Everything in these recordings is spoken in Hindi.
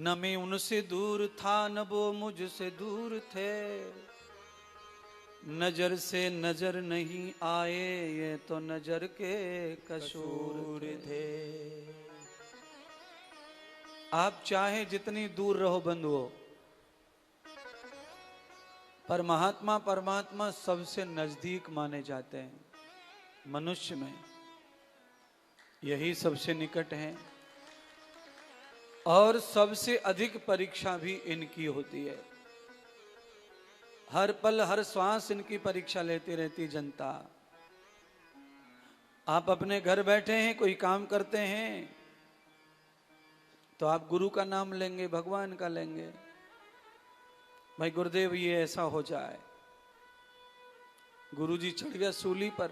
न मैं उनसे दूर था न वो मुझसे दूर थे, नजर से नजर नहीं आए ये तो नजर के कसूर थे। आप चाहे जितनी दूर रहो बंधुओं, पर महात्मा परमात्मा सबसे नजदीक माने जाते हैं। मनुष्य में यही सबसे निकट है और सबसे अधिक परीक्षा भी इनकी होती है। हर पल हर श्वास इनकी परीक्षा लेती रहती जनता। आप अपने घर बैठे हैं, कोई काम करते हैं तो आप गुरु का नाम लेंगे, भगवान का लेंगे, भाई गुरुदेव ये ऐसा हो जाए। गुरुजी चढ़ गया सूली पर,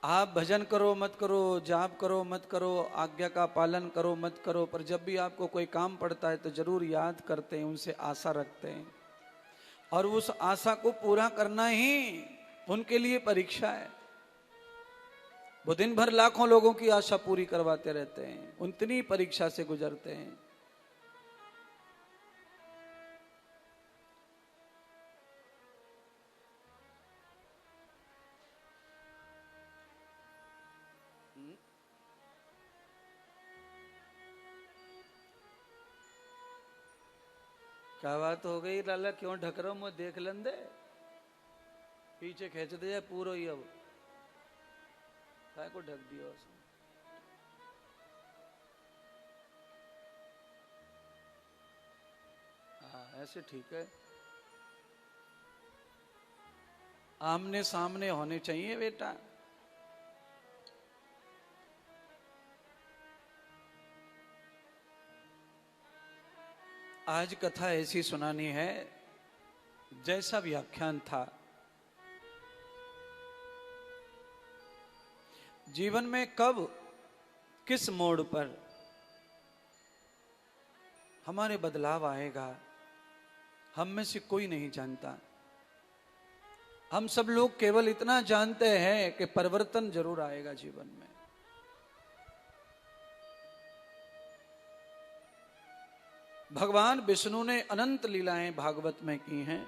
आप भजन करो मत करो, जाप करो मत करो, आज्ञा का पालन करो मत करो, पर जब भी आपको कोई काम पड़ता है तो जरूर याद करते हैं, उनसे आशा रखते हैं और उस आशा को पूरा करना ही उनके लिए परीक्षा है। वो दिन भर लाखों लोगों की आशा पूरी करवाते रहते हैं, उतनी परीक्षा से गुजरते हैं। क्या बात हो गई लाला, क्यों ढक रहा हूं मैं? देख लेंदे, पीछे खींच दे पूरा ही। अब काय को ढक दिया उसने? हाँ ऐसे ठीक है, आमने सामने होने चाहिए बेटा। आज कथा ऐसी सुनानी है जैसा व्याख्यान था। जीवन में कब किस मोड़ पर हमारे बदलाव आएगा, हम में से कोई नहीं जानता। हम सब लोग केवल इतना जानते हैं कि परिवर्तन जरूर आएगा जीवन में। भगवान विष्णु ने अनंत लीलाएं भागवत में की हैं।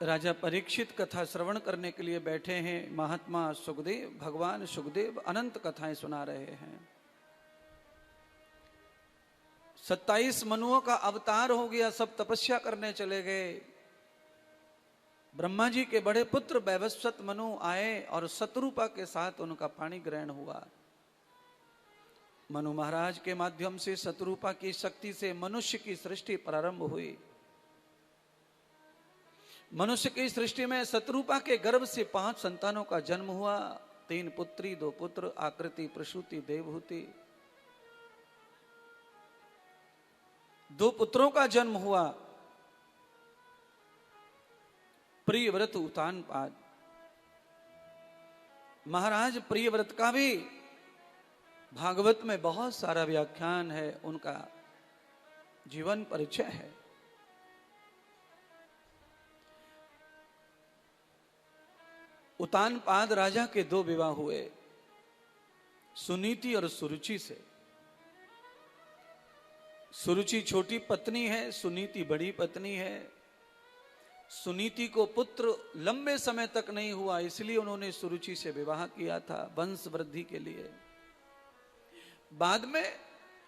राजा परीक्षित कथा श्रवण करने के लिए बैठे हैं। महात्मा सुखदेव, भगवान सुखदेव अनंत कथाएं सुना रहे हैं। 27 मनुओं का अवतार हो गया, सब तपस्या करने चले गए। ब्रह्मा जी के बड़े पुत्र वैवस्वत मनु आए और शत्रुपा के साथ उनका पाणी ग्रहण हुआ। मनु महाराज के माध्यम से शत्रुपा की शक्ति से मनुष्य की सृष्टि प्रारंभ हुई। मनुष्य की सृष्टि में शत्रुपा के गर्भ से 5 संतानों का जन्म हुआ। 3 पुत्री 2 पुत्र, आकृति प्रसूति देवहूति। 2 पुत्रों का जन्म हुआ, प्रियव्रत उतानपाद। महाराज प्रियव्रत का भी भागवत में बहुत सारा व्याख्यान है, उनका जीवन परिचय है। उतानपाद राजा के 2 विवाह हुए, सुनीति और सुरुचि से। सुरुचि छोटी पत्नी है, सुनीति बड़ी पत्नी है। सुनीति को पुत्र लंबे समय तक नहीं हुआ, इसलिए उन्होंने सुरुचि से विवाह किया था वंश वृद्धि के लिए। बाद में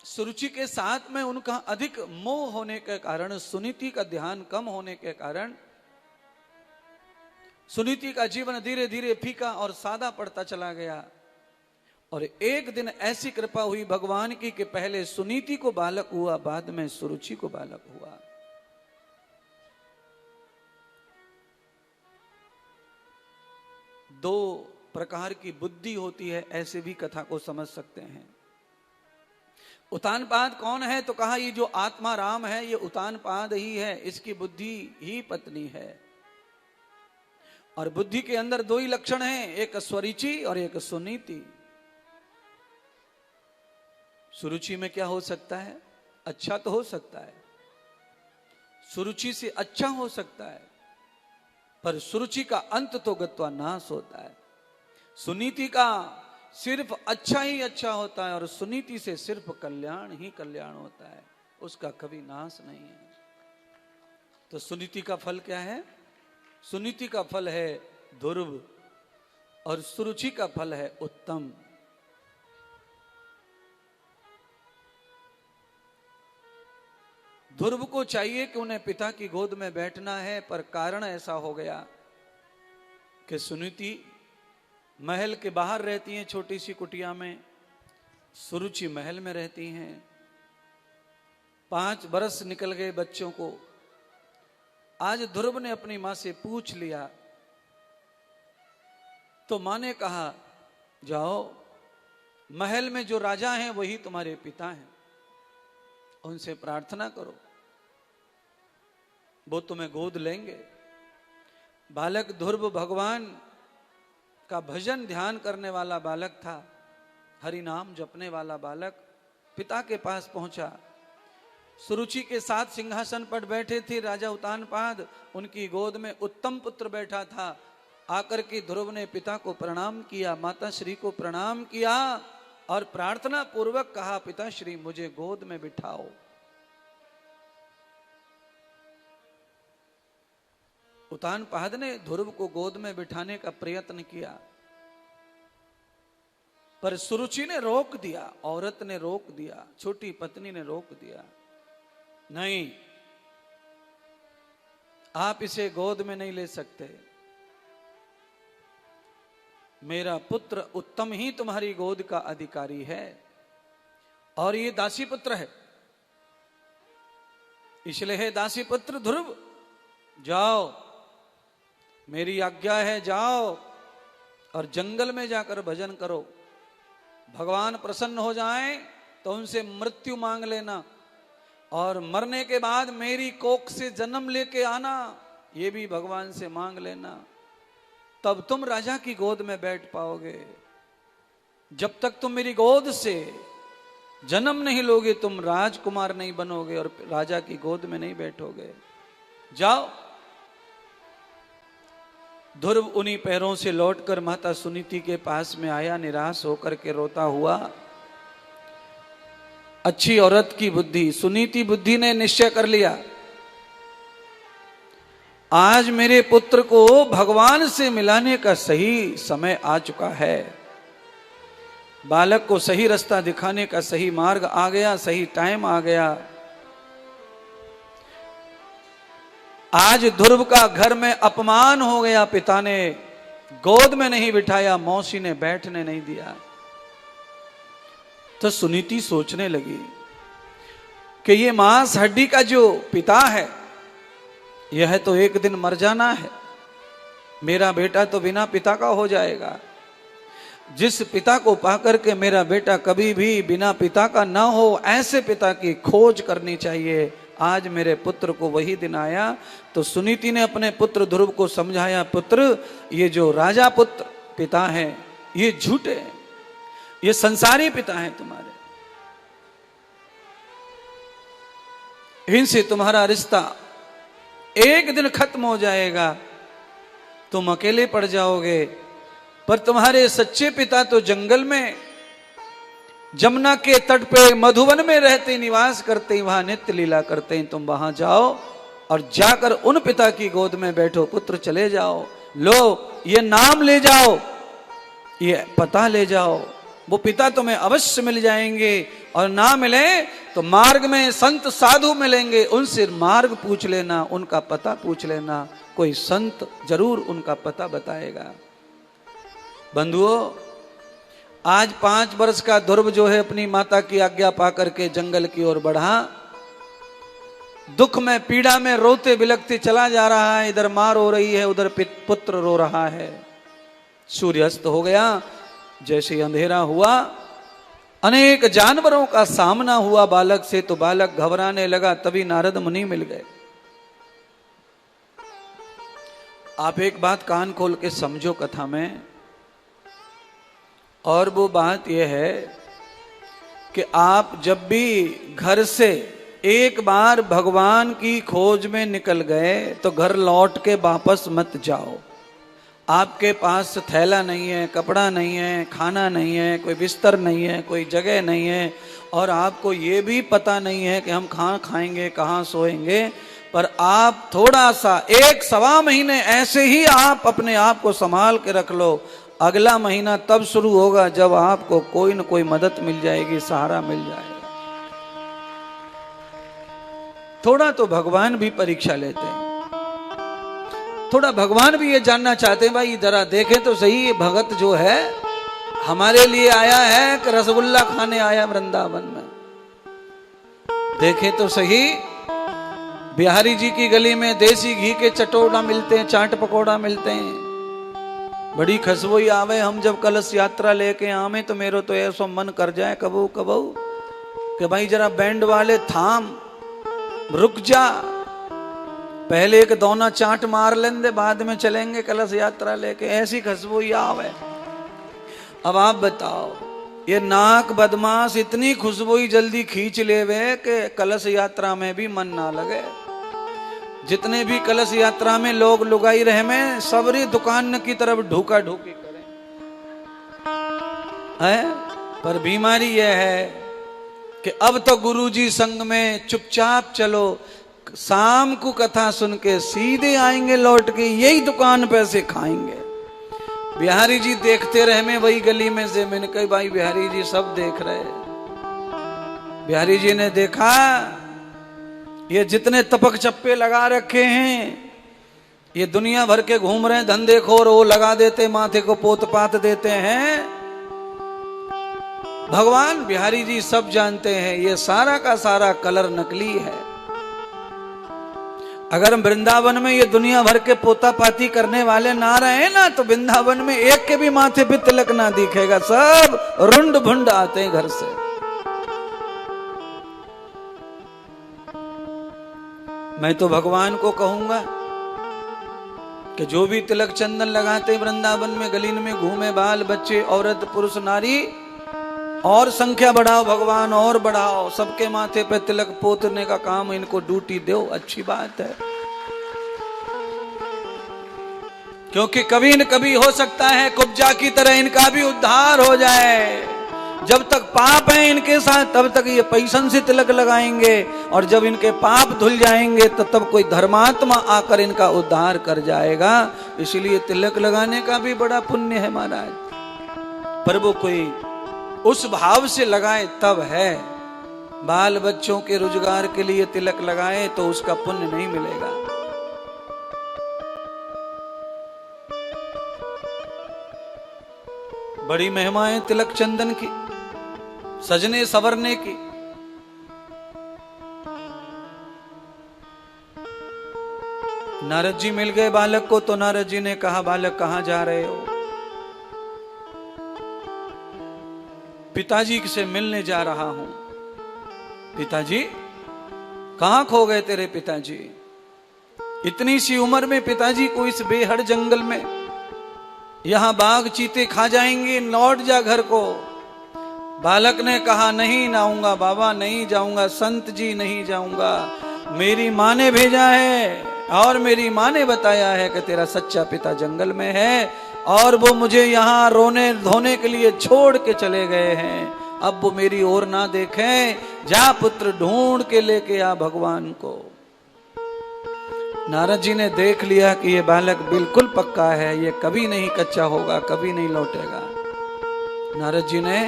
सुरुचि के साथ में उनका अधिक मोह होने के कारण, सुनीति का ध्यान कम होने के कारण सुनीति का जीवन धीरे धीरे फीका और सादा पड़ता चला गया। और एक दिन ऐसी कृपा हुई भगवान की कि पहले सुनीति को बालक हुआ, बाद में सुरुचि को बालक हुआ। दो प्रकार की बुद्धि होती है, ऐसे भी कथा को समझ सकते हैं। उतानपाद कौन है? तो कहा ये जो आत्मा राम है ये उतानपाद ही है, इसकी बुद्धि ही पत्नी है। और बुद्धि के अंदर 2 ही लक्षण हैं, एक स्वरुचि और एक सुनीति। सुरुचि में क्या हो सकता है? अच्छा तो हो सकता है, सुरुचि से अच्छा हो सकता है, पर सुरुचि का अंत तो गत्वा नाश होता है। सुनीति का सिर्फ अच्छा ही अच्छा होता है और सुनीति से सिर्फ कल्याण ही कल्याण होता है, उसका कभी नाश नहीं है। तो सुनीति का फल क्या है? सुनीति का फल है ध्रुव और सुरुचि का फल है उत्तम। ध्रुव को चाहिए कि उन्हें पिता की गोद में बैठना है, पर कारण ऐसा हो गया कि सुनीति महल के बाहर रहती हैं, छोटी सी कुटिया में, सुरुचि महल में रहती हैं। 5 बरस निकल गए बच्चों को। आज ध्रुव ने अपनी मां से पूछ लिया तो मां ने कहा, जाओ महल में जो राजा हैं वही तुम्हारे पिता हैं, उनसे प्रार्थना करो, वो तुम्हें गोद लेंगे। बालक ध्रुव भगवान का भजन ध्यान करने वाला बालक था, हरि नाम जपने वाला बालक पिता के पास पहुंचा। सुरुचि के साथ सिंहासन पर बैठे थे राजा उत्तानपाद, उनकी गोद में उत्तम पुत्र बैठा था। आकर के ध्रुव ने पिता को प्रणाम किया, माता श्री को प्रणाम किया और प्रार्थना पूर्वक कहा, पिता श्री मुझे गोद में बिठाओ। उत्तानपाद ने ध्रुव को गोद में बिठाने का प्रयत्न किया, पर सुरुचि ने रोक दिया, औरत ने रोक दिया, छोटी पत्नी ने रोक दिया। नहीं, आप इसे गोद में नहीं ले सकते, मेरा पुत्र उत्तम ही तुम्हारी गोद का अधिकारी है और ये दासी पुत्र है, इसलिए है दासी पुत्र ध्रुव, जाओ मेरी आज्ञा है, जाओ और जंगल में जाकर भजन करो। भगवान प्रसन्न हो जाएं तो उनसे मृत्यु मांग लेना और मरने के बाद मेरी कोख से जन्म लेके आना, ये भी भगवान से मांग लेना, तब तुम राजा की गोद में बैठ पाओगे। जब तक तुम मेरी गोद से जन्म नहीं लोगे तुम राजकुमार नहीं बनोगे और राजा की गोद में नहीं बैठोगे। जाओ। ध्रुव उन्हीं पैरों से लौटकर माता सुनीति के पास में आया, निराश होकर के रोता हुआ। अच्छी औरत की बुद्धि, सुनीति बुद्धि ने निश्चय कर लिया, आज मेरे पुत्र को भगवान से मिलाने का सही समय आ चुका है, बालक को सही रास्ता दिखाने का सही मार्ग आ गया, सही टाइम आ गया। आज ध्रुव का घर में अपमान हो गया, पिता ने गोद में नहीं बिठाया, मौसी ने बैठने नहीं दिया। तो सुनीति सोचने लगी कि ये मांस हड्डी का जो पिता है यह तो एक दिन मर जाना है, मेरा बेटा तो बिना पिता का हो जाएगा। जिस पिता को पाकर के मेरा बेटा कभी भी बिना पिता का ना हो, ऐसे पिता की खोज करनी चाहिए। आज मेरे पुत्र को वही दिन आया। तो सुनीति ने अपने पुत्र ध्रुव को समझाया, पुत्र ये जो राजा पुत्र पिता है ये झूठे हैं, ये संसारी पिता हैं तुम्हारे, इनसे तुम्हारा रिश्ता एक दिन खत्म हो जाएगा, तुम अकेले पड़ जाओगे। पर तुम्हारे सच्चे पिता तो जंगल में जमुना के तट पे मधुवन में रहते, निवास करते, वहां नित्य लीला करते हैं। तुम वहां जाओ और जाकर उन पिता की गोद में बैठो। पुत्र चले जाओ, लो ये नाम ले जाओ, ये पता ले जाओ, वो पिता तुम्हें अवश्य मिल जाएंगे। और ना मिले तो मार्ग में संत साधु मिलेंगे, उनसे मार्ग पूछ लेना, उनका पता पूछ लेना, कोई संत जरूर उनका पता बताएगा। बंधुओं, आज 5 वर्ष का ध्रुव जो है अपनी माता की आज्ञा पाकर के जंगल की ओर बढ़ा। दुख में पीड़ा में रोते बिलखते चला जा रहा है, इधर मां रो रही है, उधर पुत्र रो रहा है। सूर्यास्त हो गया, जैसे अंधेरा हुआ अनेक जानवरों का सामना हुआ बालक से, तो बालक घबराने लगा। तभी नारद मुनि मिल गए। आप एक बात कान खोल के समझो कथा में, और वो बात यह है कि आप जब भी घर से एक बार भगवान की खोज में निकल गए तो घर लौट के वापस मत जाओ। आपके पास थैला नहीं है, कपड़ा नहीं है, खाना नहीं है, कोई बिस्तर नहीं है, कोई जगह नहीं है, और आपको ये भी पता नहीं है कि हम कहाँ खाएंगे, कहाँ सोएंगे, पर आप थोड़ा सा 1-1.25 महीने ऐसे ही आप अपने आप को संभाल के रख लो। अगला महीना तब शुरू होगा जब आपको कोई न कोई मदद मिल जाएगी, सहारा मिल जाएगा। थोड़ा तो भगवान भी परीक्षा लेते हैं, थोड़ा भगवान भी ये जानना चाहते हैं, भाई जरा देखें तो सही, ये भगत जो है हमारे लिए आया है कि रसगुल्ला खाने आया वृंदावन में। देखें तो सही, बिहारी जी की गली में देसी घी के चटोरा मिलते हैं, चाट पकौड़ा मिलते हैं, बड़ी खुशबू आवे। हम जब कलश यात्रा लेके आवे तो मेरो तो ऐसा मन कर जाए कबू कबू कि भाई जरा बैंड वाले थाम, रुक जा, पहले एक दोना चाट मार लेंगे, बाद में चलेंगे कलश यात्रा लेके। ऐसी खुशबू आवे। अब आप बताओ, ये नाक बदमाश इतनी खुशबू जल्दी खींच लेवे कि कलश यात्रा में भी मन ना लगे। जितने भी कलश यात्रा में लोग लुगाई रहे में, सबरी दुकान की तरफ ढूका ढूकी करें है। पर बीमारी यह है कि अब तो गुरुजी संग में चुपचाप चलो, शाम को कथा सुन के सीधे आएंगे लौट के, यही दुकान पे से खाएंगे। बिहारी जी देखते रहे में वही गली में से, मैंने कही भाई बिहारी जी सब देख रहे। बिहारी जी ने देखा ये जितने तपक चप्पे लगा रखे हैं, ये दुनिया भर के घूम रहे हैं धंधेखोर, वो लगा देते, माथे को पोत पात देते हैं। भगवान बिहारी जी सब जानते हैं ये सारा का सारा कलर नकली है। अगर हम वृंदावन में ये दुनिया भर के पोता पाती करने वाले ना रहे ना, तो वृंदावन में एक के भी माथे पे तिलक ना दिखेगा, सब रुंड भुंड आते हैं घर से। मैं तो भगवान को कहूंगा कि जो भी तिलक चंदन लगाते वृंदावन में, गलीन में घूमे बाल बच्चे औरत पुरुष नारी, और संख्या बढ़ाओ भगवान, और बढ़ाओ, सबके माथे पे तिलक पोतने का काम इनको ड्यूटी दो, अच्छी बात है। क्योंकि कभी न कभी हो सकता है कुब्जा की तरह इनका भी उद्धार हो जाए। जब तक पाप है इनके साथ तब तक ये पैसन से तिलक लगाएंगे, और जब इनके पाप धुल जाएंगे तो तब कोई धर्मात्मा आकर इनका उद्धार कर जाएगा। इसलिए तिलक लगाने का भी बड़ा पुण्य है महाराज, पर वो कोई उस भाव से लगाए तब है। बाल बच्चों के रोजगार के लिए तिलक लगाए तो उसका पुण्य नहीं मिलेगा। बड़ी महिमा है तिलक चंदन की, सजने सवरने की। नारद जी मिल गए बालक को, तो नारद जी ने कहा बालक कहां जा रहे हो? पिताजी से मिलने जा रहा हूं। पिताजी? कहां खो गए तेरे पिताजी? इतनी सी उम्र में पिताजी को इस बेहद जंगल में, यहां बाघ चीते खा जाएंगे, लौट जा घर को। बालक ने कहा नहीं जाऊंगा बाबा, नहीं जाऊंगा, संत जी नहीं जाऊंगा, मेरी माँ ने भेजा है, और मेरी माँ ने बताया है कि तेरा सच्चा पिता जंगल में है, और वो मुझे यहाँ रोने धोने के लिए छोड़ के चले गए हैं। अब वो मेरी ओर ना देखें, जा पुत्र ढूंढ के लेके आ भगवान को। नारद जी ने देख लिया कि ये बालक बिल्कुल पक्का है, ये कभी नहीं कच्चा होगा, कभी नहीं लौटेगा। नारद जी ने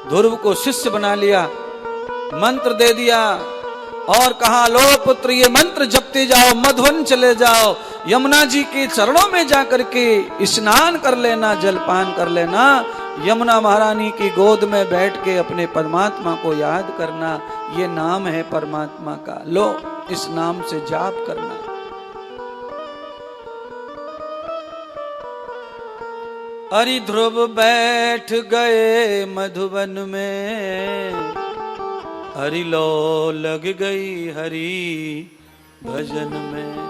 ध्रुव को शिष्य बना लिया, मंत्र दे दिया और कहा लो पुत्र ये मंत्र जपते जाओ, मधुवन चले जाओ, यमुना जी के चरणों में जाकर के स्नान कर लेना, जलपान कर लेना, यमुना महारानी की गोद में बैठ के अपने परमात्मा को याद करना। ये नाम है परमात्मा का, लो इस नाम से जाप करना। हरि ध्रुव बैठ गए मधुवन में, हरि लो लग गई हरि भजन में।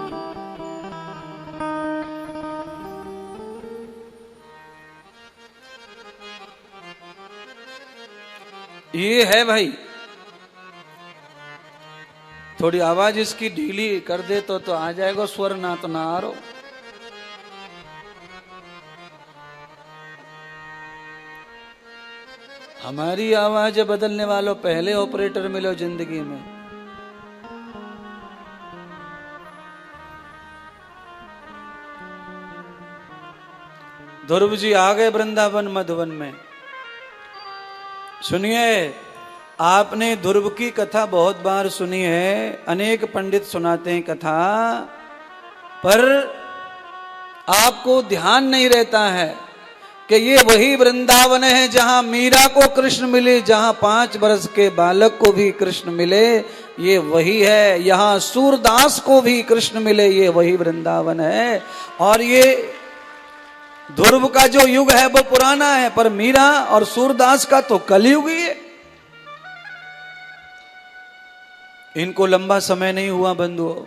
ये है भाई, थोड़ी आवाज इसकी ढीली कर दे तो आ जाएगा स्वर, ना तो ना आ रो। हमारी आवाज बदलने वालों, पहले ऑपरेटर मिलो जिंदगी में। ध्रुव जी आ गए वृंदावन मधुवन में। सुनिए, आपने ध्रुव की कथा बहुत बार सुनी है, अनेक पंडित सुनाते हैं कथा, पर आपको ध्यान नहीं रहता है कि ये वही वृंदावन है जहां मीरा को कृष्ण मिले, जहां 5 वर्ष के बालक को भी कृष्ण मिले, ये वही है। यहां सूरदास को भी कृष्ण मिले, ये वही वृंदावन है। और ये ध्रुव का जो युग है वो पुराना है, पर मीरा और सूरदास का तो कलयुग ही है। इनको लंबा समय नहीं हुआ बंधुओं।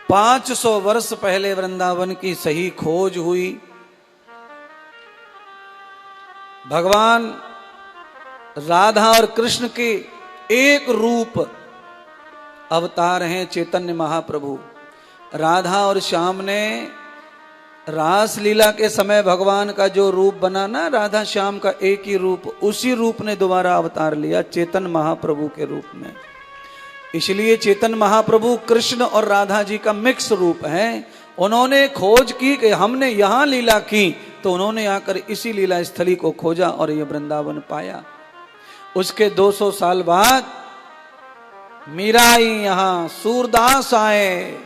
500 वर्ष पहले वृंदावन की सही खोज हुई। भगवान राधा और कृष्ण के एक रूप अवतार हैं चैतन्य महाप्रभु। राधा और श्याम ने रास लीला के समय भगवान का जो रूप बना ना, राधा श्याम का एक ही रूप, उसी रूप ने दोबारा अवतार लिया चेतन महाप्रभु के रूप में। इसलिए चेतन महाप्रभु कृष्ण और राधा जी का मिक्स रूप है। उन्होंने खोज की कि हमने यहां लीला की, तो उन्होंने आकर इसी लीला स्थली को खोजा और ये वृंदावन पाया। उसके 200 साल बाद मीरा आई, यहां सूरदास आए।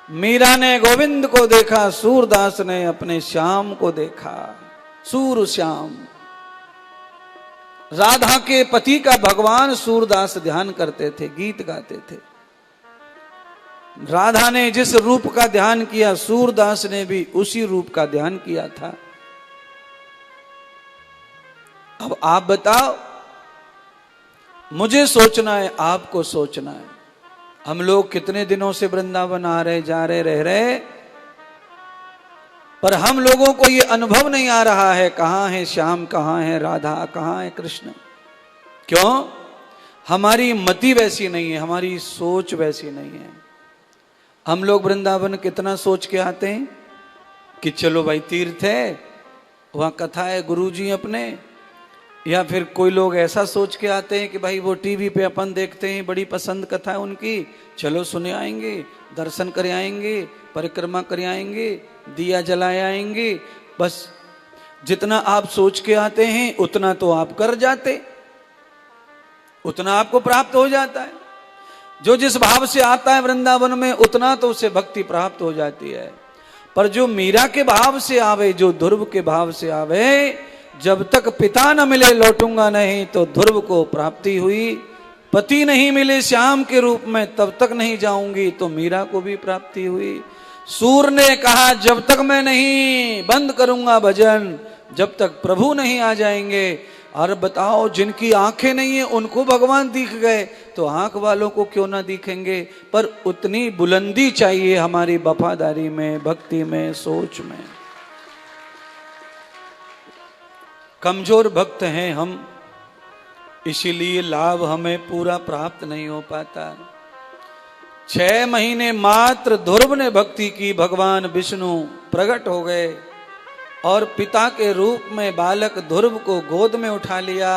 मीरा ने गोविंद को देखा, सूरदास ने अपने श्याम को देखा। सूर श्याम, राधा के पति का भगवान सूरदास ध्यान करते थे, गीत गाते थे। राधा ने जिस रूप का ध्यान किया, सूरदास ने भी उसी रूप का ध्यान किया था। अब आप बताओ, मुझे सोचना है, आपको सोचना है। हम लोग कितने दिनों से वृंदावन आ रहे, जा रहे, रह रहे, पर हम लोगों को ये अनुभव नहीं आ रहा है कहां है श्याम, कहां है राधा, कहां है कृष्ण। क्यों? हमारी मति वैसी नहीं है, हमारी सोच वैसी नहीं है। हम लोग वृंदावन कितना सोच के आते हैं कि चलो भाई तीर्थ है, वहां कथा है गुरुजी अपने, या फिर कोई लोग ऐसा सोच के आते हैं कि भाई वो टीवी पे अपन देखते हैं, बड़ी पसंद कथा है उनकी, चलो सुने आएंगे, दर्शन कर आएंगे, परिक्रमा कर आएंगे, दिया जलाए आएंगे। बस जितना आप सोच के आते हैं उतना तो आप कर जाते, उतना आपको प्राप्त हो जाता है। जो जिस भाव से आता है वृंदावन में, उतना तो उसे भक्ति प्राप्त हो जाती है। पर जो मीरा के भाव से आवे, जो ध्रुव के भाव से आवे, जब तक पिता न मिले लौटूंगा नहीं, तो ध्रुव को प्राप्ति हुई। पति नहीं मिले श्याम के रूप में, तब तक नहीं जाऊंगी, तो मीरा को भी प्राप्ति हुई। सूर ने कहा जब तक मैं नहीं बंद करूंगा भजन, जब तक प्रभु नहीं आ जाएंगे। और बताओ, जिनकी आंखें नहीं है उनको भगवान दिख गए, तो आंख वालों को क्यों ना दिखेंगे। पर उतनी बुलंदी चाहिए हमारी वफादारी में, भक्ति में, सोच में। कमजोर भक्त हैं हम, इसीलिए लाभ हमें पूरा प्राप्त नहीं हो पाता। 6 महीने मात्र ध्रुव ने भक्ति की, भगवान विष्णु प्रकट हो गए और पिता के रूप में बालक ध्रुव को गोद में उठा लिया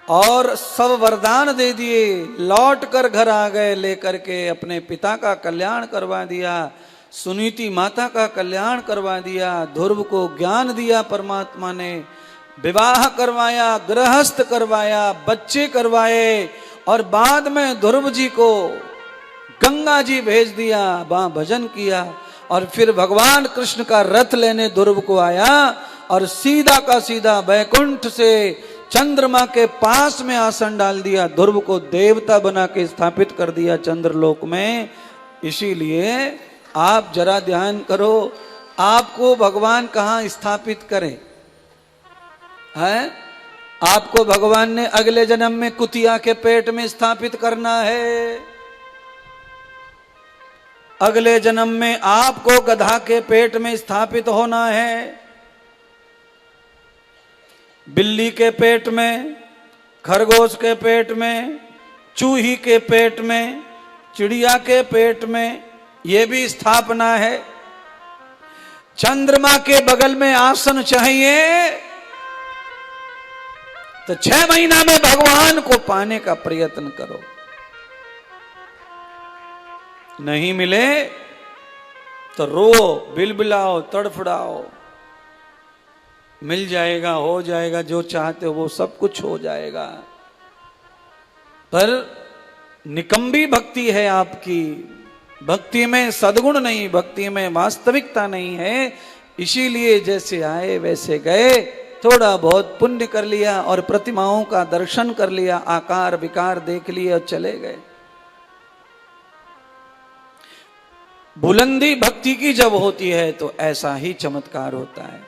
और सब वरदान दे दिए। लौट कर घर आ गए, लेकर के अपने पिता का कल्याण करवा दिया, सुनीति माता का कल्याण करवा दिया, ध्रुव को ज्ञान दिया परमात्मा ने, विवाह करवाया, गृहस्थ करवाया, बच्चे करवाए, और बाद में ध्रुव जी को गंगा जी भेज दिया, वहां भजन किया। और फिर भगवान कृष्ण का रथ लेने ध्रुव को आया और सीधा का सीधा वैकुंठ से चंद्रमा के पास में आसन डाल दिया, ध्रुव को देवता बना के स्थापित कर दिया चंद्रलोक में। इसीलिए आप जरा ध्यान करो, आपको भगवान कहां स्थापित करें है? आपको भगवान ने अगले जन्म में कुतिया के पेट में स्थापित करना है। अगले जन्म में आपको गधा के पेट में स्थापित होना है, बिल्ली के पेट में, खरगोश के पेट में, चूही के पेट में, चिड़िया के पेट में, यह भी स्थापना है। चंद्रमा के बगल में आसन चाहिए, तो 6 महीना में भगवान को पाने का प्रयत्न करो। नहीं मिले तो रो, बिलबिलाओ, तड़फड़ाओ, मिल जाएगा, हो जाएगा, जो चाहते हो वो सब कुछ हो जाएगा। पर निकम्बी भक्ति है आपकी, भक्ति में सद्गुण नहीं, भक्ति में वास्तविकता नहीं है। इसीलिए जैसे आए वैसे गए, थोड़ा बहुत पुण्य कर लिया और प्रतिमाओं का दर्शन कर लिया, आकार विकार देख लिए और चले गए। बुलंदी भक्ति की जब होती है तो ऐसा ही चमत्कार होता है।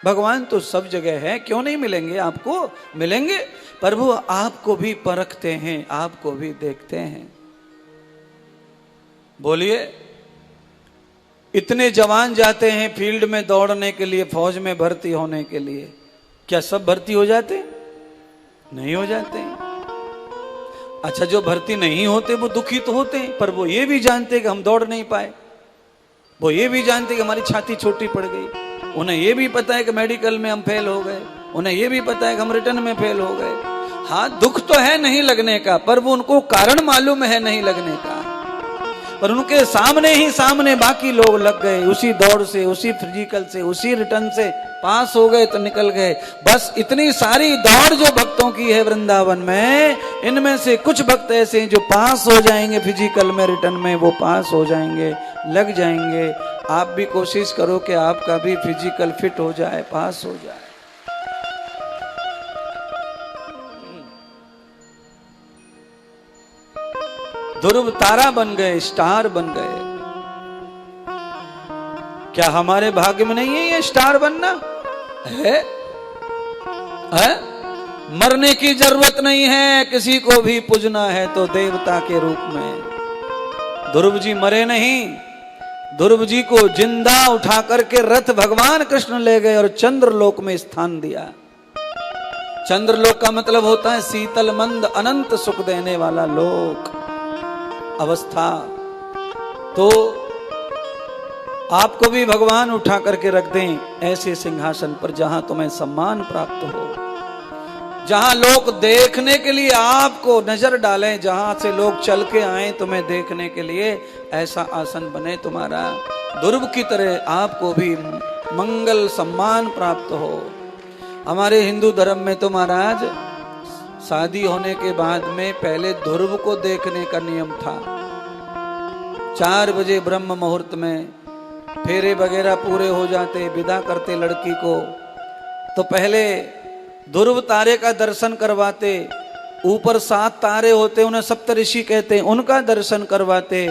भगवान तो सब जगह है, क्यों नहीं मिलेंगे आपको? मिलेंगे। प्रभु आपको भी परखते हैं, आपको भी देखते हैं। बोलिए, इतने जवान जाते हैं फील्ड में दौड़ने के लिए, फौज में भर्ती होने के लिए, क्या सब भर्ती हो जाते? नहीं हो जाते। अच्छा, जो भर्ती नहीं होते वो दुखी तो होते हैं, पर वो ये भी जानते कि हम दौड़ नहीं पाए, वो ये भी जानते कि हमारी छाती छोटी पड़ गई, उन्हें ये भी पता है कि मेडिकल में हम फेल हो गए, उन्हें ये भी पता है कि हम रिटर्न में फेल हो गए। हाँ, दुख तो है नहीं लगने का, पर वो उनको कारण मालूम है नहीं लगने का, पर उनके सामने ही सामने बाकी लोग लग गए, उसी दौड़ से, उसी फिजिकल से, उसी रिटर्न से पास हो गए तो निकल गए। बस इतनी सारी दौड़ जो भक्तों की है वृंदावन में, इनमें से कुछ भक्त ऐसे हैं जो पास हो जाएंगे फिजिकल में, रिटर्न में वो पास हो जाएंगे, लग जाएंगे। आप भी कोशिश करो कि आपका भी फिजिकल फिट हो जाए, पास हो जाए। ध्रुव तारा बन गए, स्टार बन गए। क्या हमारे भाग्य में नहीं है ये स्टार बनना? है? मरने की जरूरत नहीं है, किसी को भी पूजना है तो देवता के रूप में। ध्रुव जी मरे नहीं, ध्रुव जी को जिंदा उठा करके रथ भगवान कृष्ण ले गए और चंद्रलोक में स्थान दिया। चंद्रलोक का मतलब होता है शीतल मंद अनंत सुख देने वाला लोक, अवस्था। तो आपको भी भगवान उठा करके रख दें ऐसे सिंहासन पर जहां तुम्हें सम्मान प्राप्त हो, जहां लोग देखने के लिए आपको नजर डालें, जहां से लोग चल के आए तुम्हें देखने के लिए, ऐसा आसन बने तुम्हारा। ध्रुव की तरह आपको भी मंगल सम्मान प्राप्त हो। हमारे हिंदू धर्म में तो महाराज शादी होने के बाद में पहले ध्रुव को देखने का नियम था। 4 बजे ब्रह्म मुहूर्त में फेरे वगैरह पूरे हो जाते, विदा करते लड़की को, तो पहले ध्रुव तारे का दर्शन करवाते। ऊपर 7 तारे होते, उन्हें सप्तऋषि कहते, उनका दर्शन करवाते।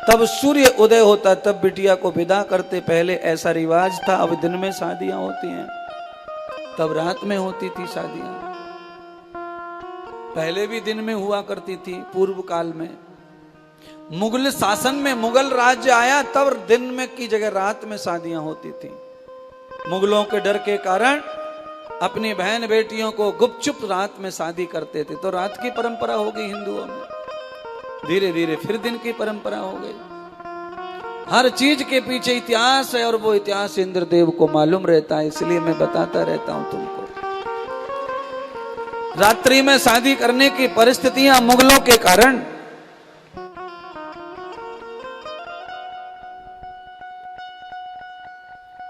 तब सूर्य उदय होता, तब बिटिया को विदा करते। पहले ऐसा रिवाज था। अब दिन में शादियां होती हैं, तब रात में होती थी शादियां। पहले भी दिन में हुआ करती थी पूर्व काल में। मुगल शासन में, मुगल राज्य आया तब दिन में की जगह रात में शादियां होती थी। मुगलों के डर के कारण अपनी बहन बेटियों को गुपचुप रात में शादी करते थे, तो रात की परंपरा हो गई हिंदुओं में। धीरे धीरे फिर दिन की परंपरा हो गई। हर चीज के पीछे इतिहास है और वो इतिहास इंद्रदेव को मालूम रहता है, इसलिए मैं बताता रहता हूं तुमको। रात्रि में शादी करने की परिस्थितियां मुगलों के कारण,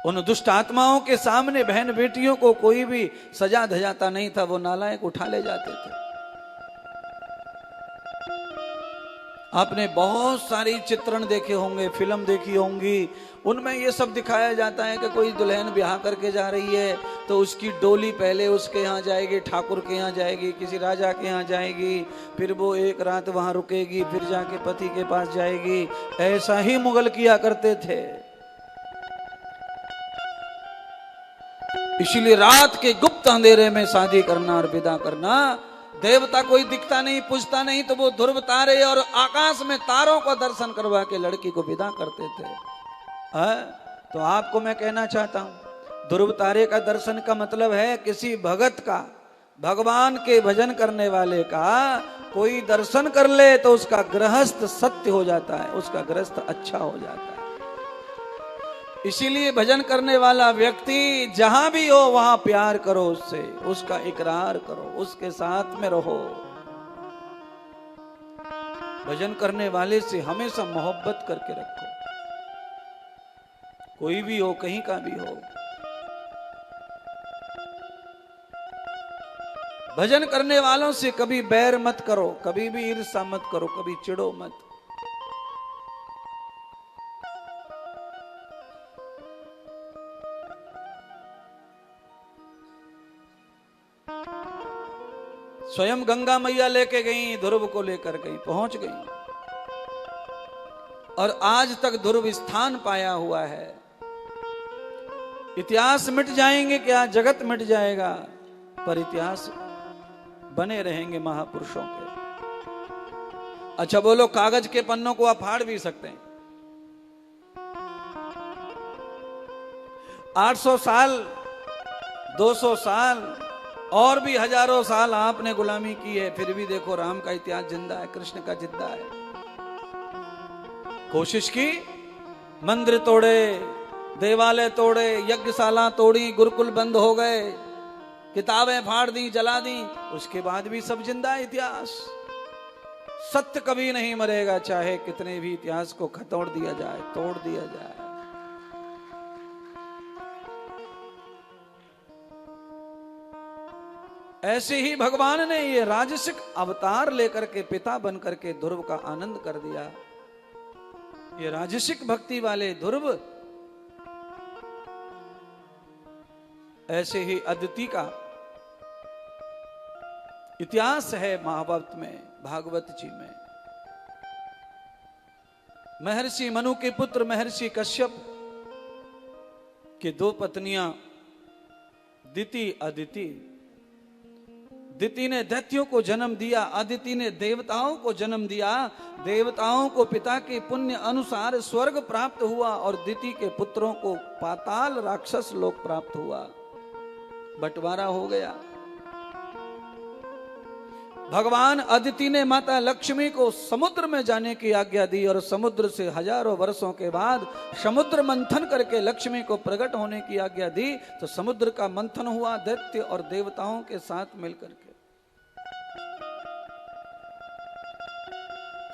उन दुष्ट आत्माओं के सामने बहन बेटियों को कोई भी सजा धजाता नहीं था, वो नालायक उठा ले जाते थे। आपने बहुत सारी चित्रण देखे होंगे, फिल्म देखी होंगी, उनमें ये सब दिखाया जाता है कि कोई दुल्हन ब्याह करके जा रही है तो उसकी डोली पहले उसके यहाँ जाएगी, ठाकुर के यहाँ जाएगी, किसी राजा के यहाँ जाएगी, फिर वो एक रात वहां रुकेगी, फिर जाके पति के पास जाएगी। ऐसा ही मुगल किया करते थे। इसीलिए रात के गुप्त अंधेरे में शादी करना और विदा करना। देवता कोई दिखता नहीं, पूछता नहीं, तो वो ध्रुव तारे और आकाश में तारों को दर्शन करवा के लड़की को विदा करते थे। तो आपको मैं कहना चाहता हूं, ध्रुव तारे का दर्शन का मतलब है किसी भगत का, भगवान के भजन करने वाले का कोई दर्शन कर ले तो उसका गृहस्थ सत्य हो जाता है, उसका गृहस्थ अच्छा हो जाता है। इसीलिए भजन करने वाला व्यक्ति जहां भी हो वहां प्यार करो उससे, उसका इकरार करो, उसके साथ में रहो। भजन करने वाले से हमेशा मोहब्बत करके रखो, कोई भी हो, कहीं का भी हो। भजन करने वालों से कभी बैर मत करो, कभी भी ईर्ष्या मत करो, कभी चिढ़ो मत। स्वयं गंगा मैया लेके गई, ध्रुव को लेकर गई, पहुंच गई, और आज तक ध्रुव स्थान पाया हुआ है। इतिहास मिट जाएंगे क्या, जगत मिट जाएगा, पर इतिहास बने रहेंगे महापुरुषों के। अच्छा बोलो, कागज के पन्नों को आप फाड़ भी सकते हैं। 800 साल, 200 साल और भी हजारों साल आपने गुलामी की है, फिर भी देखो राम का इतिहास जिंदा है, कृष्ण का जिंदा है। कोशिश की, मंदिर तोड़े, देवालय तोड़े, यज्ञशाला तोड़ी, गुरुकुल बंद हो गए, किताबें फाड़ दी, जला दी, उसके बाद भी सब जिंदा है इतिहास। सत्य कभी नहीं मरेगा, चाहे कितने भी इतिहास को खतोड़ दिया जाए, तोड़ दिया जाए। ऐसे ही भगवान ने ये राजसिक अवतार लेकर के पिता बन करके ध्रुव का आनंद कर दिया। ये राजसिक भक्ति वाले ध्रुव ऐसे ही अदिति का इतिहास है महाभारत में, भागवत जी में। महर्षि मनु के पुत्र महर्षि कश्यप की 2 पत्नियां दिति अदिति। दिति ने दैत्यों को जन्म दिया, अदिति ने देवताओं को जन्म दिया। देवताओं को पिता के पुण्य अनुसार स्वर्ग प्राप्त हुआ और दिति के पुत्रों को पाताल राक्षस लोक प्राप्त हुआ। बंटवारा हो गया। भगवान अदिति ने माता लक्ष्मी को समुद्र में जाने की आज्ञा दी और समुद्र से हजारों वर्षों के बाद समुद्र मंथन करके लक्ष्मी को प्रकट होने की आज्ञा दी। तो समुद्र का मंथन हुआ दैत्य और देवताओं के साथ मिलकर के।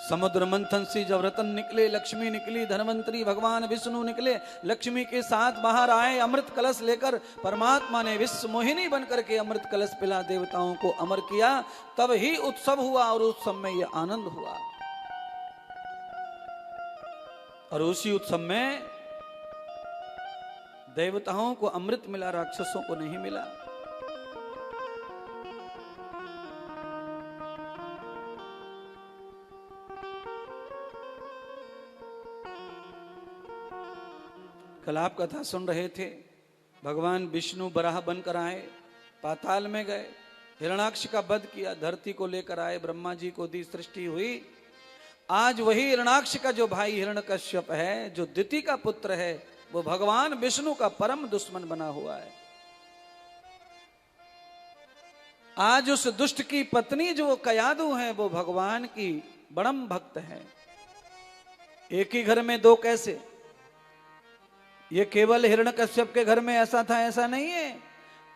समुद्र मंथन से जब रतन निकले, लक्ष्मी निकली, धनवंतरी भगवान विष्णु निकले, लक्ष्मी के साथ बाहर आए अमृत कलश लेकर। परमात्मा ने विश्व मोहिनी बनकर के अमृत कलश पिला, देवताओं को अमर किया। तब ही उत्सव हुआ और उत्सव में यह आनंद हुआ। और उसी उत्सव में देवताओं को अमृत मिला, राक्षसों को नहीं मिला। कल आप कथा सुन रहे थे, भगवान विष्णु बराह बनकर आए, पाताल में गए, हिरणाक्ष का वध किया, धरती को लेकर आए, ब्रह्मा जी को दी, सृष्टि हुई। आज वही हिरणाक्ष का जो भाई हिरण्यकश्यप है, जो दिति का पुत्र है, वो भगवान विष्णु का परम दुश्मन बना हुआ है। आज उस दुष्ट की पत्नी जो कयादु है, वो भगवान की बड़म भक्त है। एक ही घर में 2 कैसे? ये केवल हिरण्यकश्यप के घर में ऐसा था ऐसा नहीं है।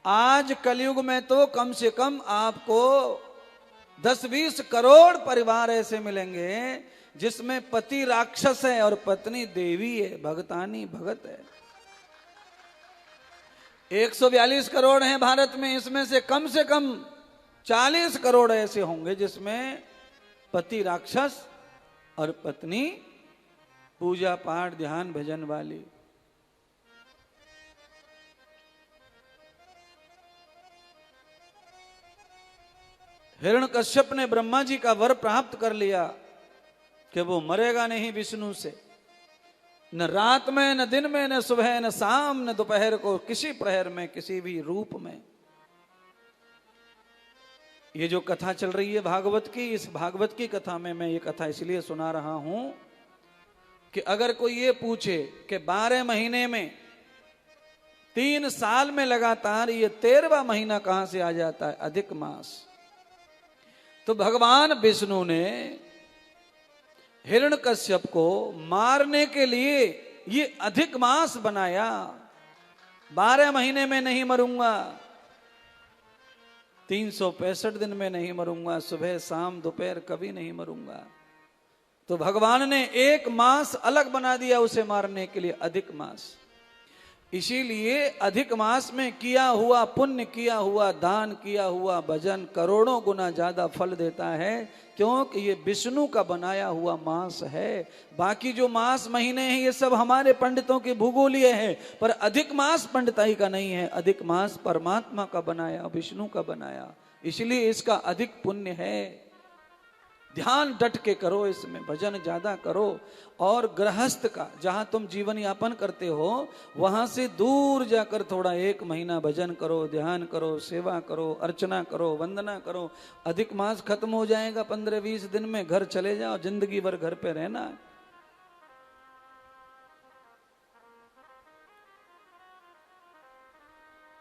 आज कलयुग में तो कम से कम आपको 10-20 करोड़ परिवार ऐसे मिलेंगे जिसमें पति राक्षस है और पत्नी देवी है, भगतानी भगत है। 142 करोड़ हैं भारत में, इसमें से कम 40 करोड़ ऐसे होंगे जिसमें पति राक्षस और पत्नी पूजा पाठ ध्यान भजन वाली। हिरण्यकश्यप ने ब्रह्मा जी का वर प्राप्त कर लिया कि वो मरेगा नहीं विष्णु से, न रात में, न दिन में, न सुबह, न शाम, न दोपहर को, किसी प्रहर में, किसी भी रूप में। ये जो कथा चल रही है भागवत की, इस भागवत की कथा में मैं ये कथा इसलिए सुना रहा हूं कि अगर कोई ये पूछे कि 12 महीने में 3 साल में लगातार ये 13वां महीना कहां से आ जाता है, अधिक मास, तो भगवान विष्णु ने हिरण्यकश्यप को मारने के लिए ये अधिक मास बनाया, 12 महीने में नहीं मरूंगा, 365 दिन में नहीं मरूंगा, सुबह शाम दोपहर कभी नहीं मरूंगा। तो भगवान ने एक मास अलग बना दिया उसे मारने के लिए, अधिक मास। इसीलिए अधिक मास में किया हुआ पुण्य, किया हुआ दान, किया हुआ भजन करोड़ों गुना ज्यादा फल देता है, क्योंकि ये विष्णु का बनाया हुआ मास है। बाकी जो मास महीने हैं ये सब हमारे पंडितों के भूगोलीय हैं, पर अधिक मास पंडिताई का नहीं है। अधिक मास परमात्मा का बनाया, विष्णु का बनाया, इसलिए इसका अधिक पुण्य है। ध्यान डट के करो, इसमें भजन ज्यादा करो। और गृहस्थ का, जहां तुम जीवन यापन करते हो वहां से दूर जाकर थोड़ा 1 महीना भजन करो, ध्यान करो, सेवा करो, अर्चना करो, वंदना करो। अधिक मास खत्म हो जाएगा 15-20 दिन में, घर चले जाओ, जिंदगी भर घर पे रहना है।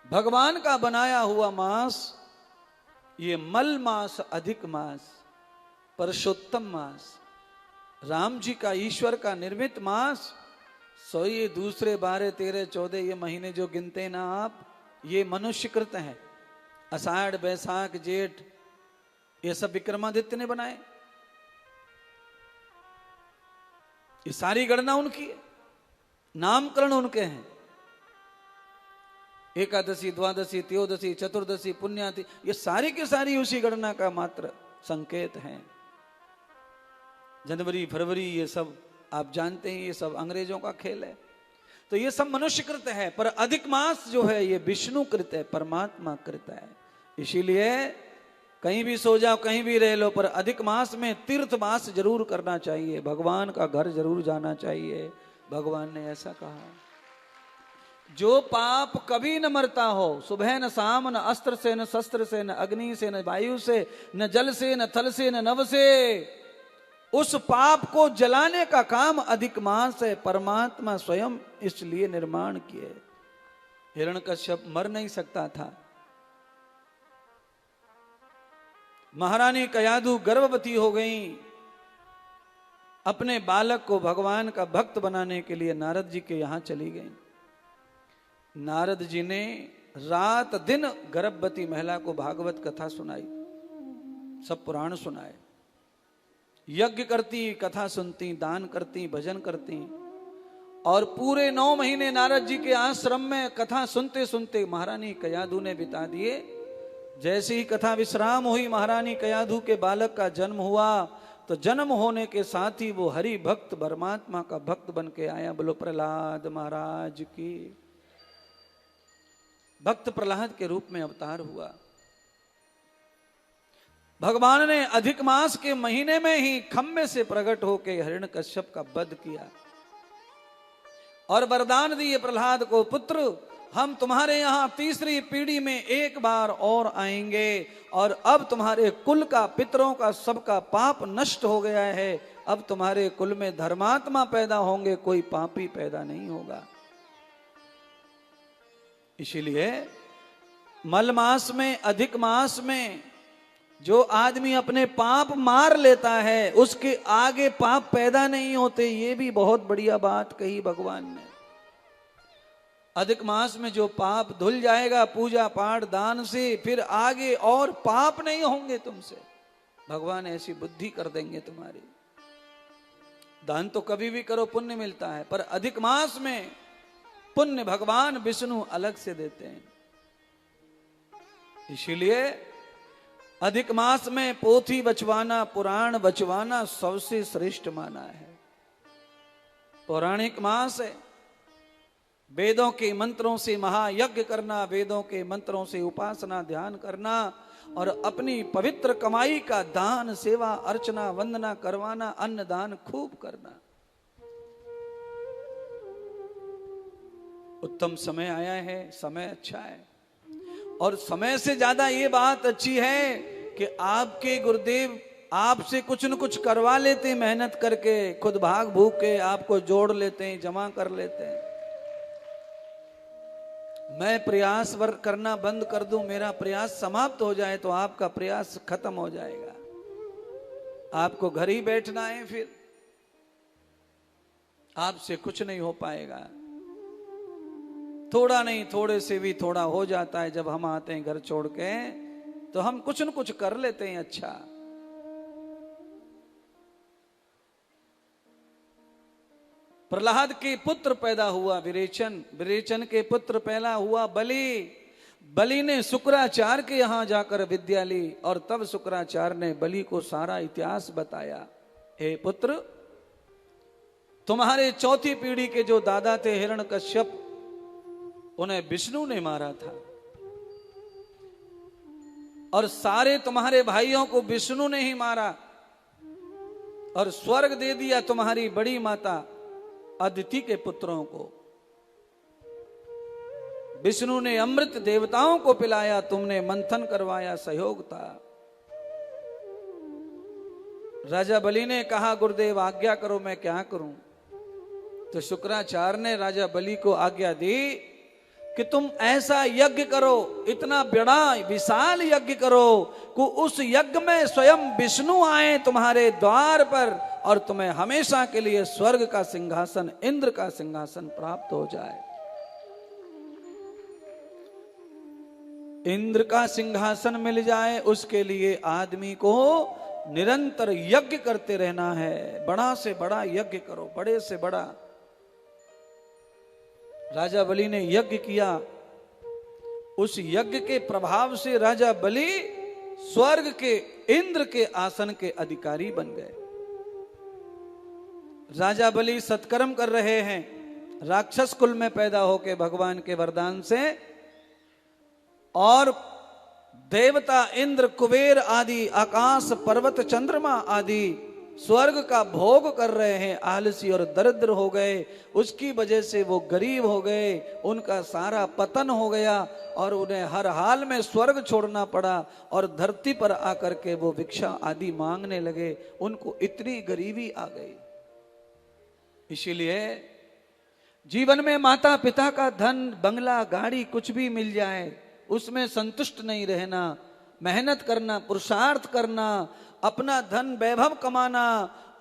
भगवान का बनाया हुआ मास, ये मल मास, अधिक मास, पुरुषोत्तम मास, राम जी का, ईश्वर का निर्मित मास। सो ये दूसरे 12, 13, 14 ये महीने जो गिनते ना आप, ये मनुष्यकृत हैं। आषाढ़, बैसाख, जेठ ये सब विक्रमादित्य ने बनाए। ये सारी गणना उनकी है, नामकरण उनके हैं। एकादशी, द्वादशी, त्रयोदशी, चतुर्दशी, पुण्याति, ये सारी की सारी उसी गणना का मात्र संकेत हैं। जनवरी, फरवरी ये सब आप जानते हैं, ये सब अंग्रेजों का खेल है। तो ये सब मनुष्यकृत है, पर अधिक मास जो है ये विष्णु कृत है, परमात्मा कृत है। इसीलिए कहीं भी सो जाओ, कहीं भी रह लो, पर अधिक मास में तीर्थ मास जरूर करना चाहिए, भगवान का घर जरूर जाना चाहिए। भगवान ने ऐसा कहा। जो पाप कभी न मरता हो, सुबह न शाम, न अस्त्र से, न शस्त्र से, न अग्नि से, न वायु से, न जल से, न थल से, न नभ से, उस पाप को जलाने का काम अधिक मास है। परमात्मा स्वयं इसलिए निर्माण किए। हिरण्यकश्यप मर नहीं सकता था। महारानी कयाधु गर्भवती हो गई, अपने बालक को भगवान का भक्त बनाने के लिए नारद जी के यहां चली गई। नारद जी ने रात दिन गर्भवती महिला को भागवत कथा सुनाई, सब पुराण सुनाए, यज्ञ करती, कथा सुनती, दान करती, भजन करती। और पूरे 9 महीने नारद जी के आश्रम में कथा सुनते सुनते महारानी कयाधु ने बिता दिए। जैसे ही कथा विश्राम हुई, महारानी कयाधु के बालक का जन्म हुआ, तो जन्म होने के साथ ही वो हरि भक्त, परमात्मा का भक्त बन के आया। बोलो प्रहलाद महाराज की। भक्त प्रहलाद के रूप में अवतार हुआ। भगवान ने अधिक मास के महीने में ही खम्बे से प्रकट होकर हिरण्यकश्यप का वध किया और वरदान दिए प्रहलाद को, पुत्र हम तुम्हारे यहां तीसरी पीढ़ी में एक बार और आएंगे, और अब तुम्हारे कुल का, पितरों का, सबका पाप नष्ट हो गया है। अब तुम्हारे कुल में धर्मात्मा पैदा होंगे, कोई पापी पैदा नहीं होगा। इसीलिए मल मास में, अधिक मास में जो आदमी अपने पाप मार लेता है, उसके आगे पाप पैदा नहीं होते। ये भी बहुत बढ़िया बात कही भगवान ने। अधिक मास में जो पाप धुल जाएगा पूजा पाठ दान से, फिर आगे और पाप नहीं होंगे तुमसे। भगवान ऐसी बुद्धि कर देंगे तुम्हारी। दान तो कभी भी करो, पुण्य मिलता है, पर अधिक मास में पुण्य भगवान विष्णु अलग से देते हैं। इसीलिए अधिक मास में पोथी बचवाना, पुराण बचवाना सबसे श्रेष्ठ माना है। पौराणिक मास है। वेदों के मंत्रों से महायज्ञ करना, वेदों के मंत्रों से उपासना ध्यान करना, और अपनी पवित्र कमाई का दान, सेवा, अर्चना, वंदना करवाना, अन्न दान खूब करना। उत्तम समय आया है, समय अच्छा है। और समय से ज्यादा ये बात अच्छी है कि आपके गुरुदेव आपसे कुछ न कुछ करवा लेते हैं, मेहनत करके, खुद भाग भूख के आपको जोड़ लेते हैं, जमा कर लेते हैं। मैं प्रयास वर्क करना बंद कर दूं, मेरा प्रयास समाप्त हो जाए, तो आपका प्रयास खत्म हो जाएगा। आपको घर ही बैठना है फिर। आपसे कुछ नहीं हो पाएगा। थोड़ा नहीं, थोड़े से भी थोड़ा हो जाता है। जब हम आते हैं घर छोड़ के तो हम कुछ न कुछ कर लेते हैं। अच्छा, प्रहलाद के पुत्र पैदा हुआ विरेचन, विरेचन के पुत्र पैदा हुआ बलि, बलि ने शुक्राचार्य के यहां जाकर विद्या ली और तब शुक्राचार्य ने बलि को सारा इतिहास बताया। हे पुत्र, तुम्हारे चौथी पीढ़ी के जो दादा थे हिरण्यकश्यप, उन्हें विष्णु ने मारा था और सारे तुम्हारे भाइयों को विष्णु ने ही मारा और स्वर्ग दे दिया तुम्हारी बड़ी माता अदिति के पुत्रों को। विष्णु ने अमृत देवताओं को पिलाया, तुमने मंथन करवाया, सहयोग था। राजा बलि ने कहा गुरुदेव आज्ञा करो, मैं क्या करूं? तो शुक्राचार्य ने राजा बलि को आज्ञा दी कि तुम ऐसा यज्ञ करो, इतना बड़ा विशाल यज्ञ करो कि उस यज्ञ में स्वयं विष्णु आए तुम्हारे द्वार पर और तुम्हें हमेशा के लिए स्वर्ग का सिंहासन, इंद्र का सिंहासन प्राप्त हो जाए। इंद्र का सिंहासन मिल जाए, उसके लिए आदमी को निरंतर यज्ञ करते रहना है। बड़ा से बड़ा यज्ञ करो, बड़े से बड़ा। राजा बलि ने यज्ञ किया, उस यज्ञ के प्रभाव से राजा बलि स्वर्ग के इंद्र के आसन के अधिकारी बन गए। राजा बलि सत्कर्म कर रहे हैं, राक्षस कुल में पैदा होकर भगवान के वरदान से, और देवता इंद्र कुबेर आदि आकाश पर्वत चंद्रमा आदि स्वर्ग का भोग कर रहे हैं, आलसी और दरिद्र हो गए। उसकी वजह से वो गरीब हो गए, उनका सारा पतन हो गया और उन्हें हर हाल में स्वर्ग छोड़ना पड़ा और धरती पर आकर के वो भिक्षा आदि मांगने लगे। उनको इतनी गरीबी आ गई। इसीलिए जीवन में माता पिता का धन, बंगला, गाड़ी कुछ भी मिल जाए, उसमें संतुष्ट नहीं रहना, मेहनत करना, पुरुषार्थ करना, अपना धन वैभव कमाना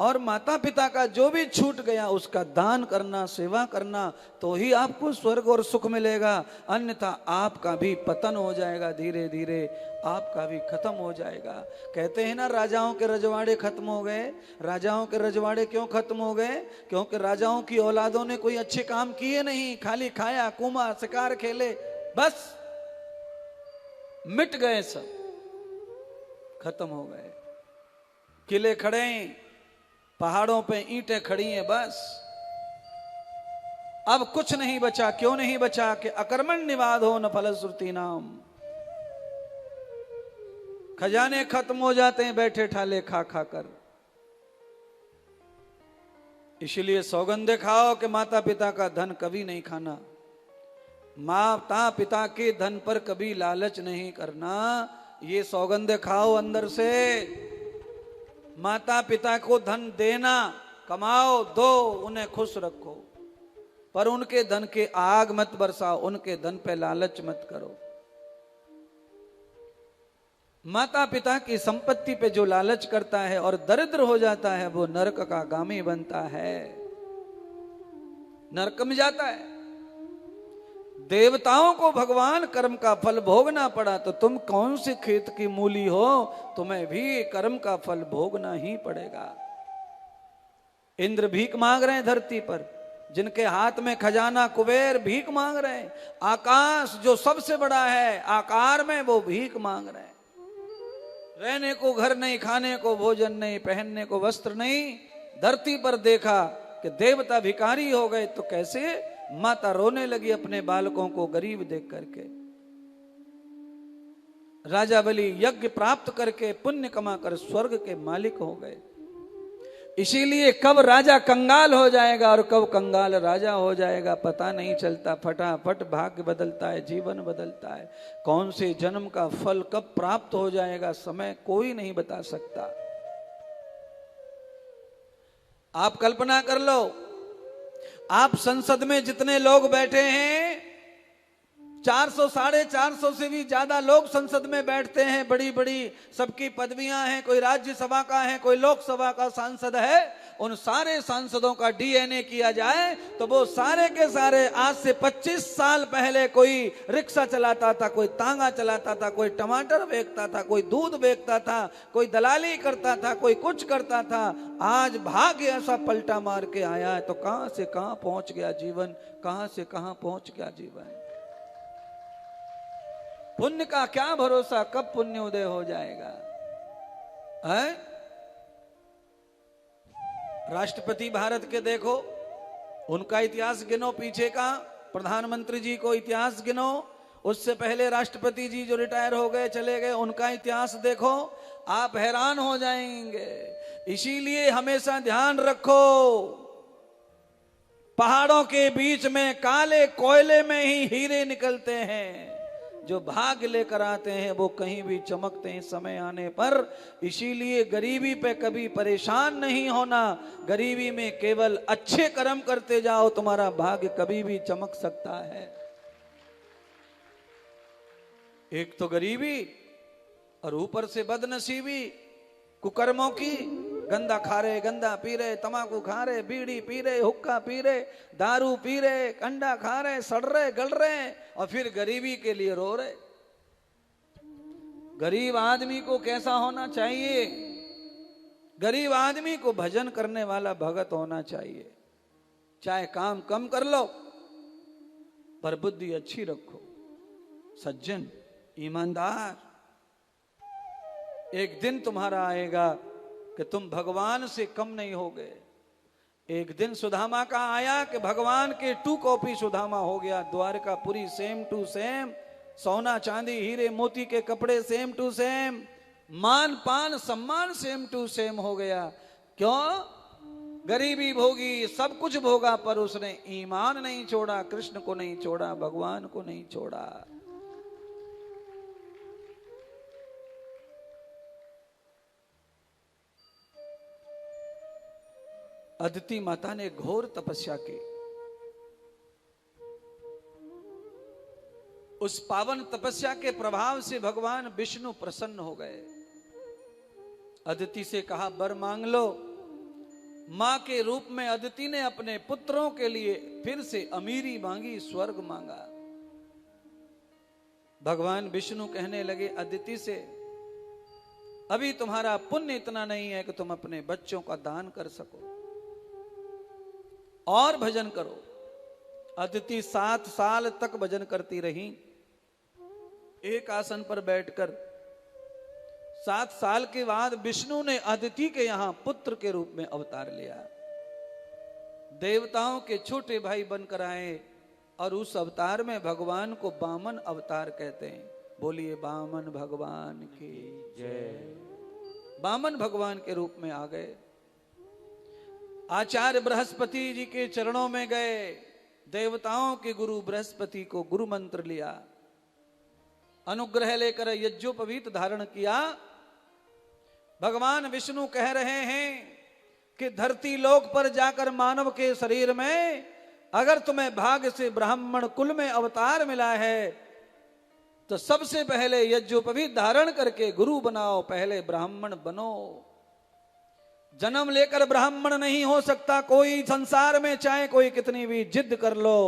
और माता पिता का जो भी छूट गया उसका दान करना, सेवा करना, तो ही आपको स्वर्ग और सुख मिलेगा। अन्यथा आपका भी पतन हो जाएगा, धीरे धीरे आपका भी खत्म हो जाएगा। कहते हैं ना राजाओं के रजवाड़े खत्म हो गए। राजाओं के रजवाड़े क्यों खत्म हो गए? क्योंकि राजाओं की औलादों ने कोई अच्छे काम किए नहीं, खाली खाया, घूमा, शिकार खेले, बस मिट गए, सब खत्म हो गए। किले खड़े हैं, पहाड़ों पे ईंटें खड़ी हैं, बस अब कुछ नहीं बचा। क्यों नहीं बचा? कि अकर्मण निवाद हो न फलश्रुति नाम। खजाने खत्म हो जाते हैं बैठे ठाले खा खा कर। इसलिए सौगंधे खाओ कि माता पिता का धन कभी नहीं खाना, माता पिता के धन पर कभी लालच नहीं करना। ये सौगंधे खाओ अंदर से। माता पिता को धन देना, कमाओ, दो, उन्हें खुश रखो, पर उनके धन के आग मत बरसाओ, उनके धन पे लालच मत करो। माता पिता की संपत्ति पे जो लालच करता है और दरिद्र हो जाता है, वो नरक का गामी बनता है, नरक में जाता है। देवताओं को भगवान कर्म का फल भोगना पड़ा, तो तुम कौन से खेत की मूली हो, तुम्हें भी कर्म का फल भोगना ही पड़ेगा। इंद्र भीख मांग रहे हैं धरती पर, जिनके हाथ में खजाना कुबेर भीख मांग रहे हैं। आकाश जो सबसे बड़ा है आकार में, वो भीख मांग रहे हैं। रहने को घर नहीं, खाने को भोजन नहीं, पहनने को वस्त्र नहीं। धरती पर देखा कि देवता भिखारी हो गए, तो कैसे माता रोने लगी अपने बालकों को गरीब देख करके। राजा बलि यज्ञ प्राप्त करके पुण्य कमाकर स्वर्ग के मालिक हो गए। इसीलिए कब राजा कंगाल हो जाएगा और कब कंगाल राजा हो जाएगा पता नहीं चलता। फटाफट भाग्य बदलता है, जीवन बदलता है। कौन से जन्म का फल कब प्राप्त हो जाएगा, समय कोई नहीं बता सकता। आप कल्पना कर लो, आप संसद में जितने लोग बैठे हैं, 400 450 से भी ज्यादा लोग संसद में बैठते हैं, बड़ी बड़ी सबकी पदवियां हैं, कोई राज्यसभा का है, कोई लोकसभा का सांसद है। उन सारे सांसदों का डीएनए किया जाए तो वो सारे के सारे आज से 25 साल पहले कोई रिक्शा चलाता था, कोई तांगा चलाता था, कोई टमाटर बेचता था, कोई दूध बेचता था, कोई दलाली करता था, कोई कुछ करता था। आज भाग्य ऐसा पलटा मार के आया है तो कहां से कहां पहुंच गया जीवन, कहां से कहां पहुंच गया जीवन। पुण्य का क्या भरोसा, कब पुण्य उदय हो जाएगा है? राष्ट्रपति भारत के देखो, उनका इतिहास गिनो पीछे का, प्रधानमंत्री जी को इतिहास गिनो, उससे पहले राष्ट्रपति जी जो रिटायर हो गए चले गए उनका इतिहास देखो, आप हैरान हो जाएंगे। इसीलिए हमेशा ध्यान रखो, पहाड़ों के बीच में काले कोयले में ही हीरे निकलते हैं। जो भाग लेकर आते हैं वो कहीं भी चमकते हैं समय आने पर। इसीलिए गरीबी पे कभी परेशान नहीं होना, गरीबी में केवल अच्छे कर्म करते जाओ, तुम्हारा भाग्य कभी भी चमक सकता है। एक तो गरीबी और ऊपर से बदनसीबी कुकर्मों की, गंदा खा रहे, गंदा पी रहे, तमाकू खा रहे, बीड़ी पी रहे, हुक्का पी रहे, दारू पी रहे, अंडा खा रहे, सड़ रहे, गल रहे और फिर गरीबी के लिए रो रहे। गरीब आदमी को कैसा होना चाहिए? गरीब आदमी को भजन करने वाला भगत होना चाहिए। चाहे काम कम कर लो पर बुद्धि अच्छी रखो, सज्जन ईमानदार। एक दिन तुम्हारा आएगा कि तुम भगवान से कम नहीं हो गए। एक दिन सुदामा का आया कि भगवान के 2 कॉपी सुदामा हो गया। द्वारकापुरी सेम टू सेम, सोना चांदी हीरे मोती के कपड़े सेम टू सेम, मान पान सम्मान सेम टू सेम हो गया। क्यों? गरीबी भोगी, सब कुछ भोगा पर उसने ईमान नहीं छोड़ा, कृष्ण को नहीं छोड़ा, भगवान को नहीं छोड़ा। अदिति माता ने घोर तपस्या की, उस पावन तपस्या के प्रभाव से भगवान विष्णु प्रसन्न हो गए। अदिति से कहा वर मांग लो। मां के रूप में अदिति ने अपने पुत्रों के लिए फिर से अमीरी मांगी, स्वर्ग मांगा। भगवान विष्णु कहने लगे अदिति से, अभी तुम्हारा पुण्य इतना नहीं है कि तुम अपने बच्चों का दान कर सको, और भजन करो। अदिति 7 साल तक भजन करती रही, एक आसन पर बैठकर। 7 साल के बाद विष्णु ने अदिति के यहां पुत्र के रूप में अवतार लिया। देवताओं के छोटे भाई बनकर आए और उस अवतार में भगवान को वामन अवतार कहते हैं। बोलिए वामन भगवान की जय। वामन भगवान के रूप में आ गए। आचार्य बृहस्पति जी के चरणों में गए, देवताओं के गुरु बृहस्पति को गुरु मंत्र लिया, अनुग्रह लेकर यज्ञोपवीत धारण किया। भगवान विष्णु कह रहे हैं कि धरती लोक पर जाकर मानव के शरीर में अगर तुम्हें भाग्य से ब्राह्मण कुल में अवतार मिला है तो सबसे पहले यज्ञोपवीत धारण करके गुरु बनाओ, पहले ब्राह्मण बनो। जन्म लेकर ब्राह्मण नहीं हो सकता कोई संसार में, चाहे कोई कितनी भी जिद कर लो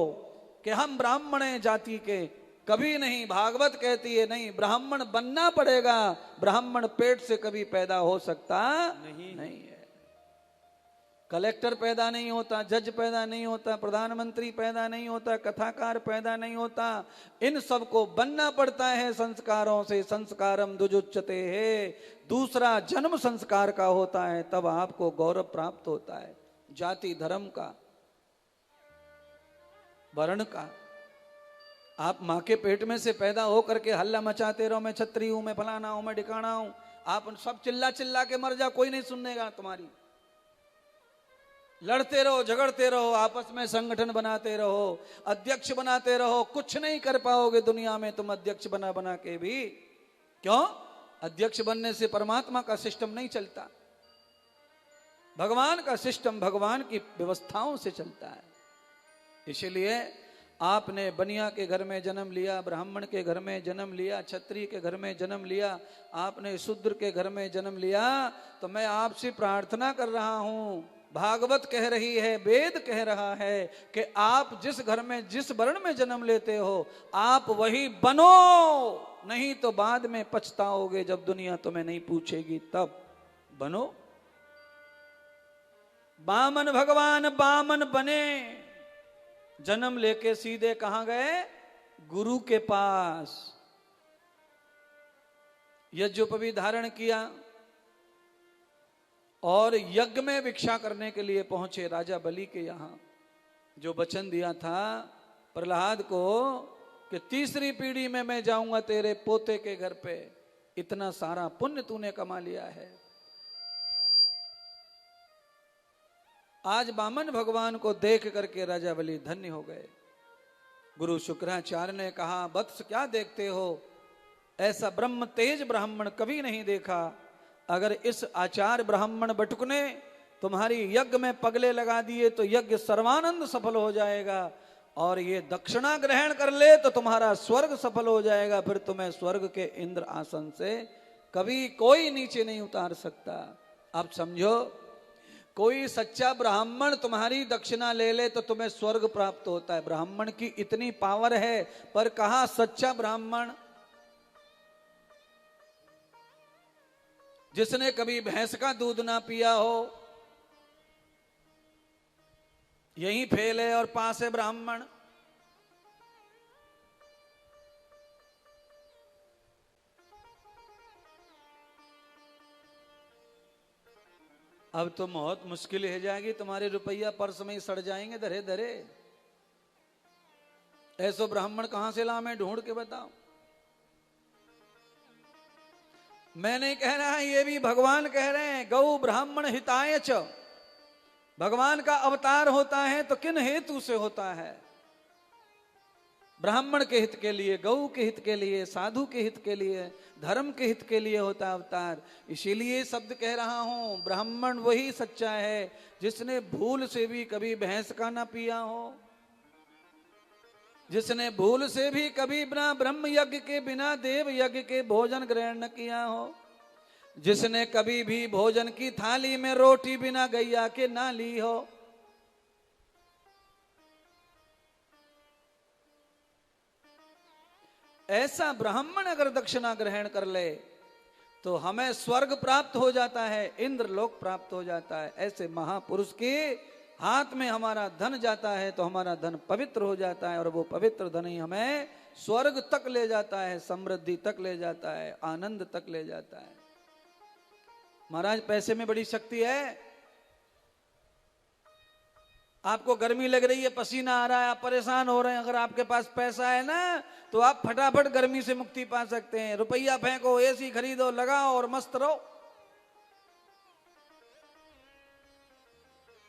कि हम ब्राह्मण हैं जाति के, कभी नहीं। भागवत कहती है नहीं, ब्राह्मण बनना पड़ेगा। ब्राह्मण पेट से कभी पैदा हो सकता नहीं है। कलेक्टर पैदा नहीं होता, जज पैदा नहीं होता, प्रधानमंत्री पैदा नहीं होता, कथाकार पैदा नहीं होता। इन सबको बनना पड़ता है संस्कारों से। संस्कारम दुजुच्यते है, दूसरा जन्म संस्कार का होता है, तब आपको गौरव प्राप्त होता है। जाति धर्म का, वर्ण का। आप मां के पेट में से पैदा होकर के हल्ला मचाते रहो, मैं क्षत्रिय हूं, मैं फलाना हूं, मैं ढिकाना हूं, आप सब चिल्ला चिल्ला के मर जाओ, कोई नहीं सुननेगा तुम्हारी। लड़ते रहो, झगड़ते रहो, आपस में संगठन बनाते रहो, अध्यक्ष बनाते रहो, कुछ नहीं कर पाओगे दुनिया में तुम अध्यक्ष बना बना के भी। क्यों? अध्यक्ष बनने से परमात्मा का सिस्टम नहीं चलता, भगवान का सिस्टम भगवान की व्यवस्थाओं से चलता है। इसलिए आपने बनिया के घर में जन्म लिया, ब्राह्मण के घर में जन्म लिया, क्षत्रिय के घर में जन्म लिया, आपने शूद्र के घर में जन्म लिया, तो मैं आपसे प्रार्थना कर रहा हूं, भागवत कह रही है, वेद कह रहा है कि आप जिस घर में जिस वर्ण में जन्म लेते हो आप वही बनो, नहीं तो बाद में पछताओगे जब दुनिया तुम्हें नहीं पूछेगी, तब बनो। बामन भगवान बामन बने, जन्म लेके सीधे कहां गए? गुरु के पास। यज्ञोपवीत धारण किया और यज्ञ में भिक्षा करने के लिए पहुंचे राजा बलि के यहां। जो वचन दिया था प्रहलाद को कि तीसरी पीढ़ी में मैं जाऊंगा तेरे पोते के घर पे, इतना सारा पुण्य तूने कमा लिया है। आज बामन भगवान को देख करके राजा बलि धन्य हो गए। गुरु शुक्राचार्य ने कहा, वत्स क्या देखते हो, ऐसा ब्रह्म तेज ब्राह्मण कभी नहीं देखा। अगर इस आचार्य ब्राह्मण बटुक ने तुम्हारी यज्ञ में पगले लगा दिए तो यज्ञ सर्वानंद सफल हो जाएगा, और ये दक्षिणा ग्रहण कर ले तो तुम्हारा स्वर्ग सफल हो जाएगा, फिर तुम्हें स्वर्ग के इंद्र आसन से कभी कोई नीचे नहीं उतार सकता। आप समझो, कोई सच्चा ब्राह्मण तुम्हारी दक्षिणा ले ले तो तुम्हें स्वर्ग प्राप्त होता है। ब्राह्मण की इतनी पावर है, पर कहा सच्चा ब्राह्मण? जिसने कभी भैंस का दूध ना पिया हो, यही फेल है, और पास है ब्राह्मण। अब तो बहुत मुश्किल हो जाएगी, तुम्हारे रुपया पर्स में ही सड़ जाएंगे धरे धरे। ऐसो ब्राह्मण कहां से ला, मैं ढूंढ के बताओ। मैं नहीं कह रहा, ये भी भगवान कह रहे हैं, गौ ब्राह्मण हिताय च। भगवान का अवतार होता है तो किन हेतु से होता है? ब्राह्मण के हित के लिए, गौ के हित के लिए, साधु के हित के लिए, धर्म के हित के लिए होता है अवतार। इसीलिए शब्द कह रहा हूं, ब्राह्मण वही सच्चा है जिसने भूल से भी कभी भैंस का ना पिया हो, जिसने भूल से भी कभी बिना ब्रह्म यज्ञ के, बिना देव यज्ञ के भोजन ग्रहण न किया हो, जिसने कभी भी भोजन की थाली में रोटी बिना गैया के ना ली हो। ऐसा ब्राह्मण अगर दक्षिणा ग्रहण कर ले तो हमें स्वर्ग प्राप्त हो जाता है, इंद्र लोक प्राप्त हो जाता है। ऐसे महापुरुष के हाथ में हमारा धन जाता है तो हमारा धन पवित्र हो जाता है, और वो पवित्र धन ही हमें स्वर्ग तक ले जाता है, समृद्धि तक ले जाता है, आनंद तक ले जाता है। महाराज, पैसे में बड़ी शक्ति है। आपको गर्मी लग रही है, पसीना आ रहा है, आप परेशान हो रहे हैं, अगर आपके पास पैसा है ना तो आप फटाफट गर्मी से मुक्ति पा सकते हैं। रुपया फेंको, एसी खरीदो, लगाओ और मस्त रहो।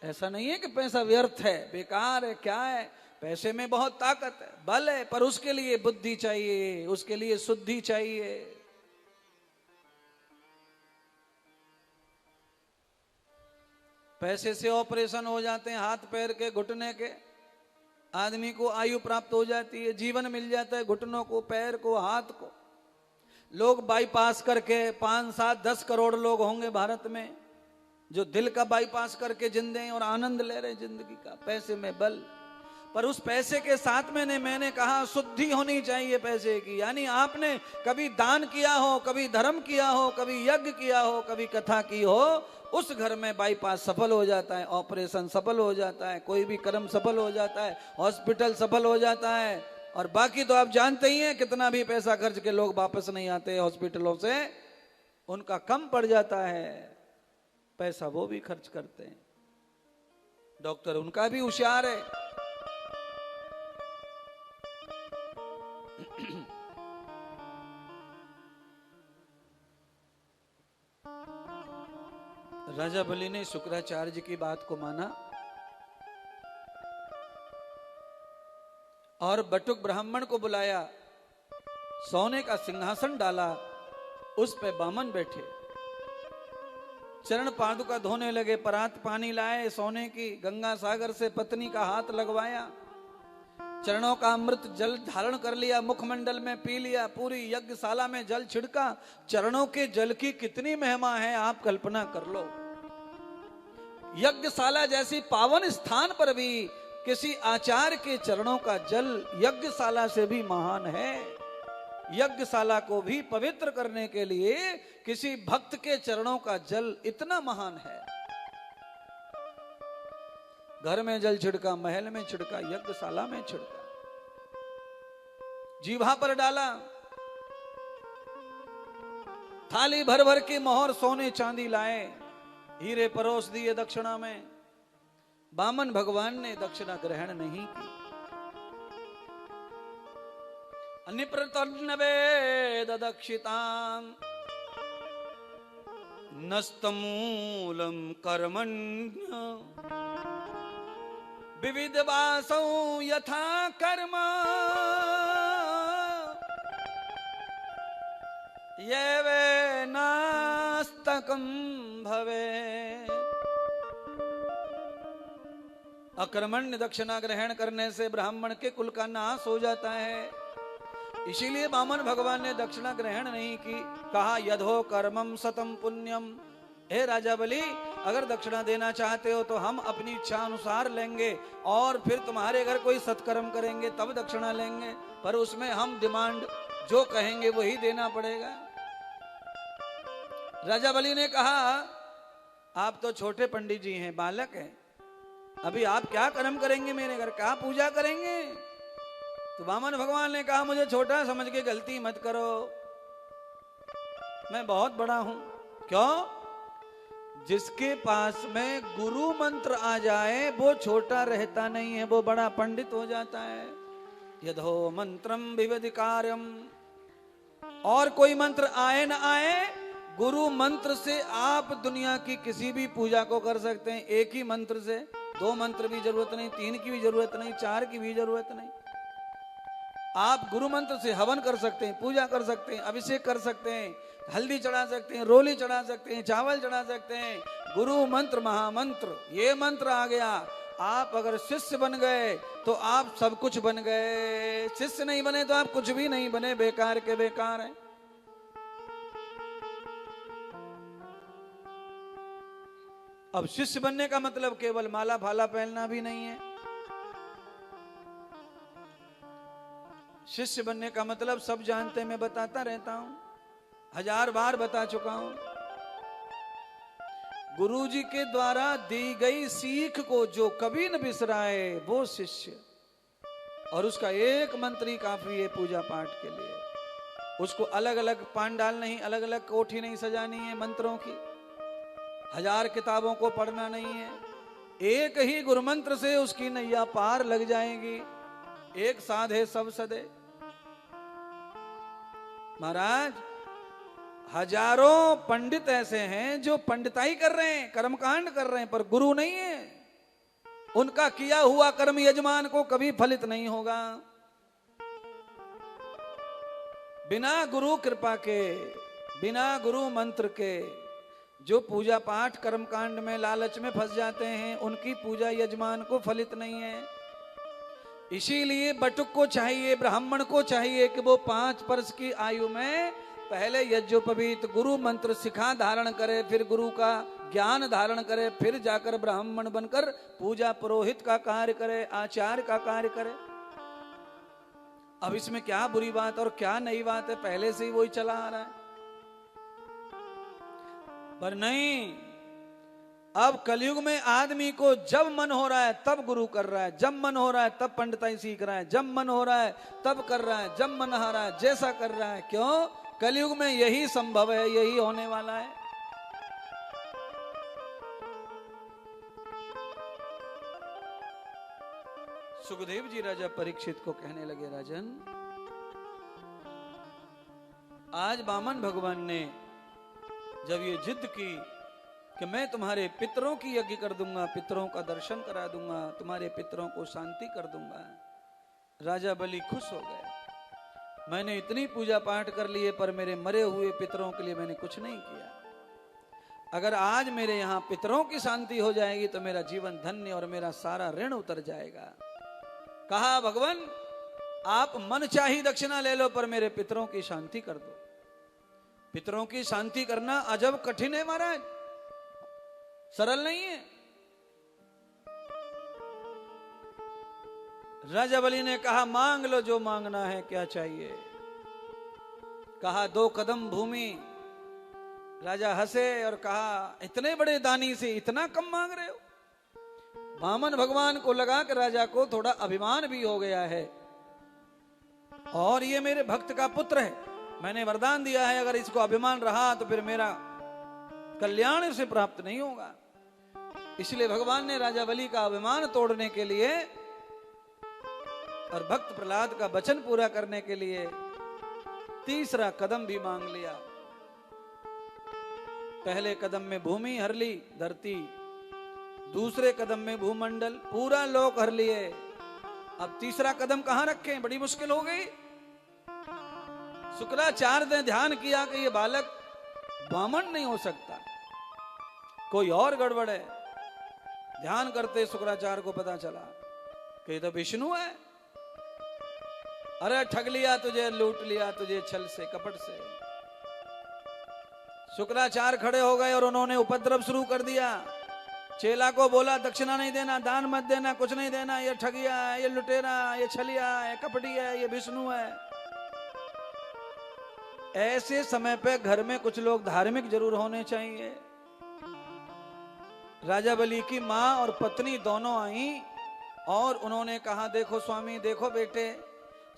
ऐसा नहीं है कि पैसा व्यर्थ है, बेकार है, क्या है। पैसे में बहुत ताकत है, बल है, पर उसके लिए बुद्धि चाहिए, उसके लिए शुद्धि चाहिए। पैसे से ऑपरेशन हो जाते हैं, हाथ पैर के, घुटने के। आदमी को आयु प्राप्त हो जाती है, जीवन मिल जाता है, घुटनों को, पैर को, हाथ को। लोग बाईपास करके 5, 7, 10 करोड़ लोग होंगे भारत में जो दिल का बाईपास करके जिंदे हैं और आनंद ले रहे हैं जिंदगी का, पैसे में बल। पर उस पैसे के साथ में मैंने कहा शुद्धि होनी चाहिए पैसे की। यानी आपने कभी दान किया हो, कभी धर्म किया हो, कभी यज्ञ किया हो, कभी कथा की हो, उस घर में बाईपास सफल हो जाता है, ऑपरेशन सफल हो जाता है, कोई भी कर्म सफल हो जाता है, हॉस्पिटल सफल हो जाता है। और बाकी तो आप जानते ही हैं, कितना भी पैसा खर्च के लोग वापस नहीं आते हॉस्पिटलों से, उनका कम पड़ जाता है। पैसा वो भी खर्च करते हैं, डॉक्टर उनका भी होशियार है। राजा बलि ने शुक्राचार्य जी की बात को माना और बटुक ब्राह्मण को बुलाया, सोने का सिंहासन डाला, उस पे बामन बैठे, चरण पादुका धोने लगे, परात पानी लाए सोने की, गंगा सागर से पत्नी का हाथ लगवाया, चरणों का अमृत जल धारण कर लिया, मुखमंडल में पी लिया, पूरी यज्ञशाला में जल छिड़का। चरणों के जल की कितनी महिमा है आप कल्पना कर लो। यज्ञशाला जैसी पावन स्थान पर भी किसी आचार्य के चरणों का जल यज्ञशाला से भी महान है। यज्ञशाला को भी पवित्र करने के लिए किसी भक्त के चरणों का जल इतना महान है। घर में जल छिड़का, महल में छिड़का, यज्ञशाला में छिड़का, जीभा पर डाला, थाली भर भर के मोहर सोने चांदी लाए, हीरे परोस दिए दक्षिणा में। बामन भगवान ने दक्षिणा ग्रहण नहीं की। अनिप्रतन्नवेद दक्षितां नस्तमूलम कर्मण्य विविध वासौ यथा कर्म येवे नास्तकं भवे। अकर्मण्य दक्षिणा ग्रहण करने से ब्राह्मण के कुल का नाश हो जाता है। इसीलिए वामन भगवान ने दक्षिणा ग्रहण नहीं की। कहा यदो कर्मम सतम पुण्यम, हे राजा बलि, अगर दक्षिणा देना चाहते हो तो हम अपनी इच्छा अनुसार लेंगे और फिर तुम्हारे घर कोई सत्कर्म करेंगे तब दक्षिणा लेंगे, पर उसमें हम डिमांड जो कहेंगे वही देना पड़ेगा। राजा बलि ने कहा आप तो छोटे पंडित जी हैं, बालक हैं, अभी आप क्या कर्म करेंगे मेरे घर, क्या पूजा करेंगे। तो वामन भगवान ने कहा मुझे छोटा समझ के गलती मत करो, मैं बहुत बड़ा हूं। क्यों? जिसके पास में गुरु मंत्र आ जाए वो छोटा रहता नहीं है, वो बड़ा पंडित हो जाता है। यदो मंत्रम विविध कार्यम, और कोई मंत्र आए न आए, गुरु मंत्र से आप दुनिया की किसी भी पूजा को कर सकते हैं। एक ही मंत्र से, 2 मंत्र भी जरूरत नहीं, 3 की भी जरूरत नहीं, 4 की भी जरूरत नहीं। आप गुरु मंत्र से हवन कर सकते हैं, पूजा कर सकते हैं, अभिषेक कर सकते हैं, हल्दी चढ़ा सकते हैं, रोली चढ़ा सकते हैं, चावल चढ़ा सकते हैं। गुरु मंत्र महामंत्र, ये मंत्र आ गया। आप अगर शिष्य बन गए तो आप सब कुछ बन गए, शिष्य नहीं बने तो आप कुछ भी नहीं बने, बेकार के बेकार हैं। अब शिष्य बनने का मतलब केवल माला भाला पहनना भी नहीं है। शिष्य बनने का मतलब सब जानते, मैं बताता रहता हूं, 1000 बार बता चुका हूं। गुरुजी के द्वारा दी गई सीख को जो कभी न बिसराए वो शिष्य, और उसका एक मंत्र ही काफी है पूजा पाठ के लिए। उसको अलग अलग पांडाल नहीं, अलग अलग कोठी नहीं सजानी है मंत्रों की, 1000 किताबों को पढ़ना नहीं है। एक ही गुरु मंत्र से उसकी नैया पार लग जाएगी। एक साधे सब सदे। महाराज, हजारों पंडित ऐसे हैं जो पंडिताई कर रहे हैं, कर्मकांड कर रहे हैं, पर गुरु नहीं है। उनका किया हुआ कर्म यजमान को कभी फलित नहीं होगा। बिना गुरु कृपा के, बिना गुरु मंत्र के जो पूजा पाठ कर्मकांड में लालच में फंस जाते हैं, उनकी पूजा यजमान को फलित नहीं है। इसीलिए बटुक को चाहिए, ब्राह्मण को चाहिए कि वो 5 वर्ष की आयु में पहले यज्ञोपवीत गुरु मंत्र सिखा धारण करे, फिर गुरु का ज्ञान धारण करे, फिर जाकर ब्राह्मण बनकर पूजा पुरोहित का कार्य करे, आचार्य का कार्य करे। अब इसमें क्या बुरी बात और क्या नई बात है, पहले से ही वही चला आ रहा है। पर नहीं, अब कलयुग में आदमी को जब मन हो रहा है तब गुरु कर रहा है, जब मन हो रहा है तब पंडिताई सीख रहा है, जब मन हो रहा है तब कर रहा है, जब मन आ रहा है जैसा कर रहा है। क्यों? कलयुग में यही संभव है, यही होने वाला है। सुखदेव जी राजा परीक्षित को कहने लगे, राजन, आज वामन भगवान ने जब ये जिद की कि मैं तुम्हारे पितरों की यज्ञ कर दूंगा, पितरों का दर्शन करा दूंगा, तुम्हारे पितरों को शांति कर दूंगा, राजा बलि खुश हो गए। मैंने इतनी पूजा पाठ कर लिए पर मेरे मरे हुए पितरों के लिए मैंने कुछ नहीं किया। अगर आज मेरे यहाँ पितरों की शांति हो जाएगी तो मेरा जीवन धन्य और मेरा सारा ऋण उतर जाएगा। कहा भगवान आप मन चाही दक्षिणा ले लो, पर मेरे पितरों की शांति कर दो। पितरों की शांति करना अजब कठिन है महाराज, सरल नहीं है। राजा बलि ने कहा मांग लो जो मांगना है, क्या चाहिए। कहा 2 कदम भूमि। राजा हंसे और कहा इतने बड़े दानी से इतना कम मांग रहे हो। वामन भगवान को लगा कि राजा को थोड़ा अभिमान भी हो गया है, और ये मेरे भक्त का पुत्र है, मैंने वरदान दिया है, अगर इसको अभिमान रहा तो फिर मेरा कल्याण इसे प्राप्त नहीं होगा। इसलिए भगवान ने राजा बलि का अभिमान तोड़ने के लिए और भक्त प्रहलाद का वचन पूरा करने के लिए तीसरा कदम भी मांग लिया। पहले कदम में भूमि हर ली, धरती, दूसरे कदम में भूमंडल, पूरा लोक हर लिए। अब तीसरा कदम कहां रखें, बड़ी मुश्किल हो गई। शुक्राचार्य ने ध्यान किया कि ये बालक वामन नहीं हो सकता, कोई और गड़बड़ है। ध्यान करते शुक्राचार्य को पता चला कि ये तो विष्णु है। अरे ठग लिया तुझे, लूट लिया तुझे छल से, कपट से। शुक्राचार्य खड़े हो गए और उन्होंने उपद्रव शुरू कर दिया। चेला को बोला दक्षिणा नहीं देना, दान मत देना, कुछ नहीं देना, ये ठगिया है, ये लुटेरा, ये छलिया है, कपटी है, ये विष्णु है। ऐसे समय पे घर में कुछ लोग धार्मिक जरूर होने चाहिए। राजा बलि की मां और पत्नी दोनों आई और उन्होंने कहा देखो स्वामी, देखो बेटे,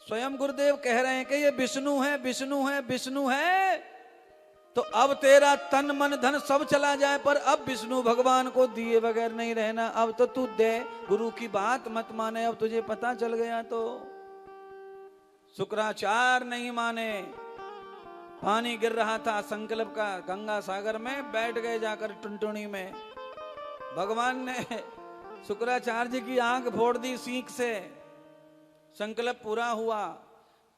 स्वयं गुरुदेव कह रहे हैं कि ये विष्णु है, विष्णु है, विष्णु है, तो अब तेरा तन मन धन सब चला जाए, पर अब विष्णु भगवान को दिए बगैर नहीं रहना। अब तो तू दे, गुरु की बात मत माने, अब तुझे पता चल गया तो। शुक्राचार्य नहीं माने। पानी गिर रहा था संकल्प का गंगा सागर में, बैठ गए जाकर टुनटुनी में। भगवान ने शुक्राचार्य जी की आंख फोड़ दी सींक से, संकल्प पूरा हुआ।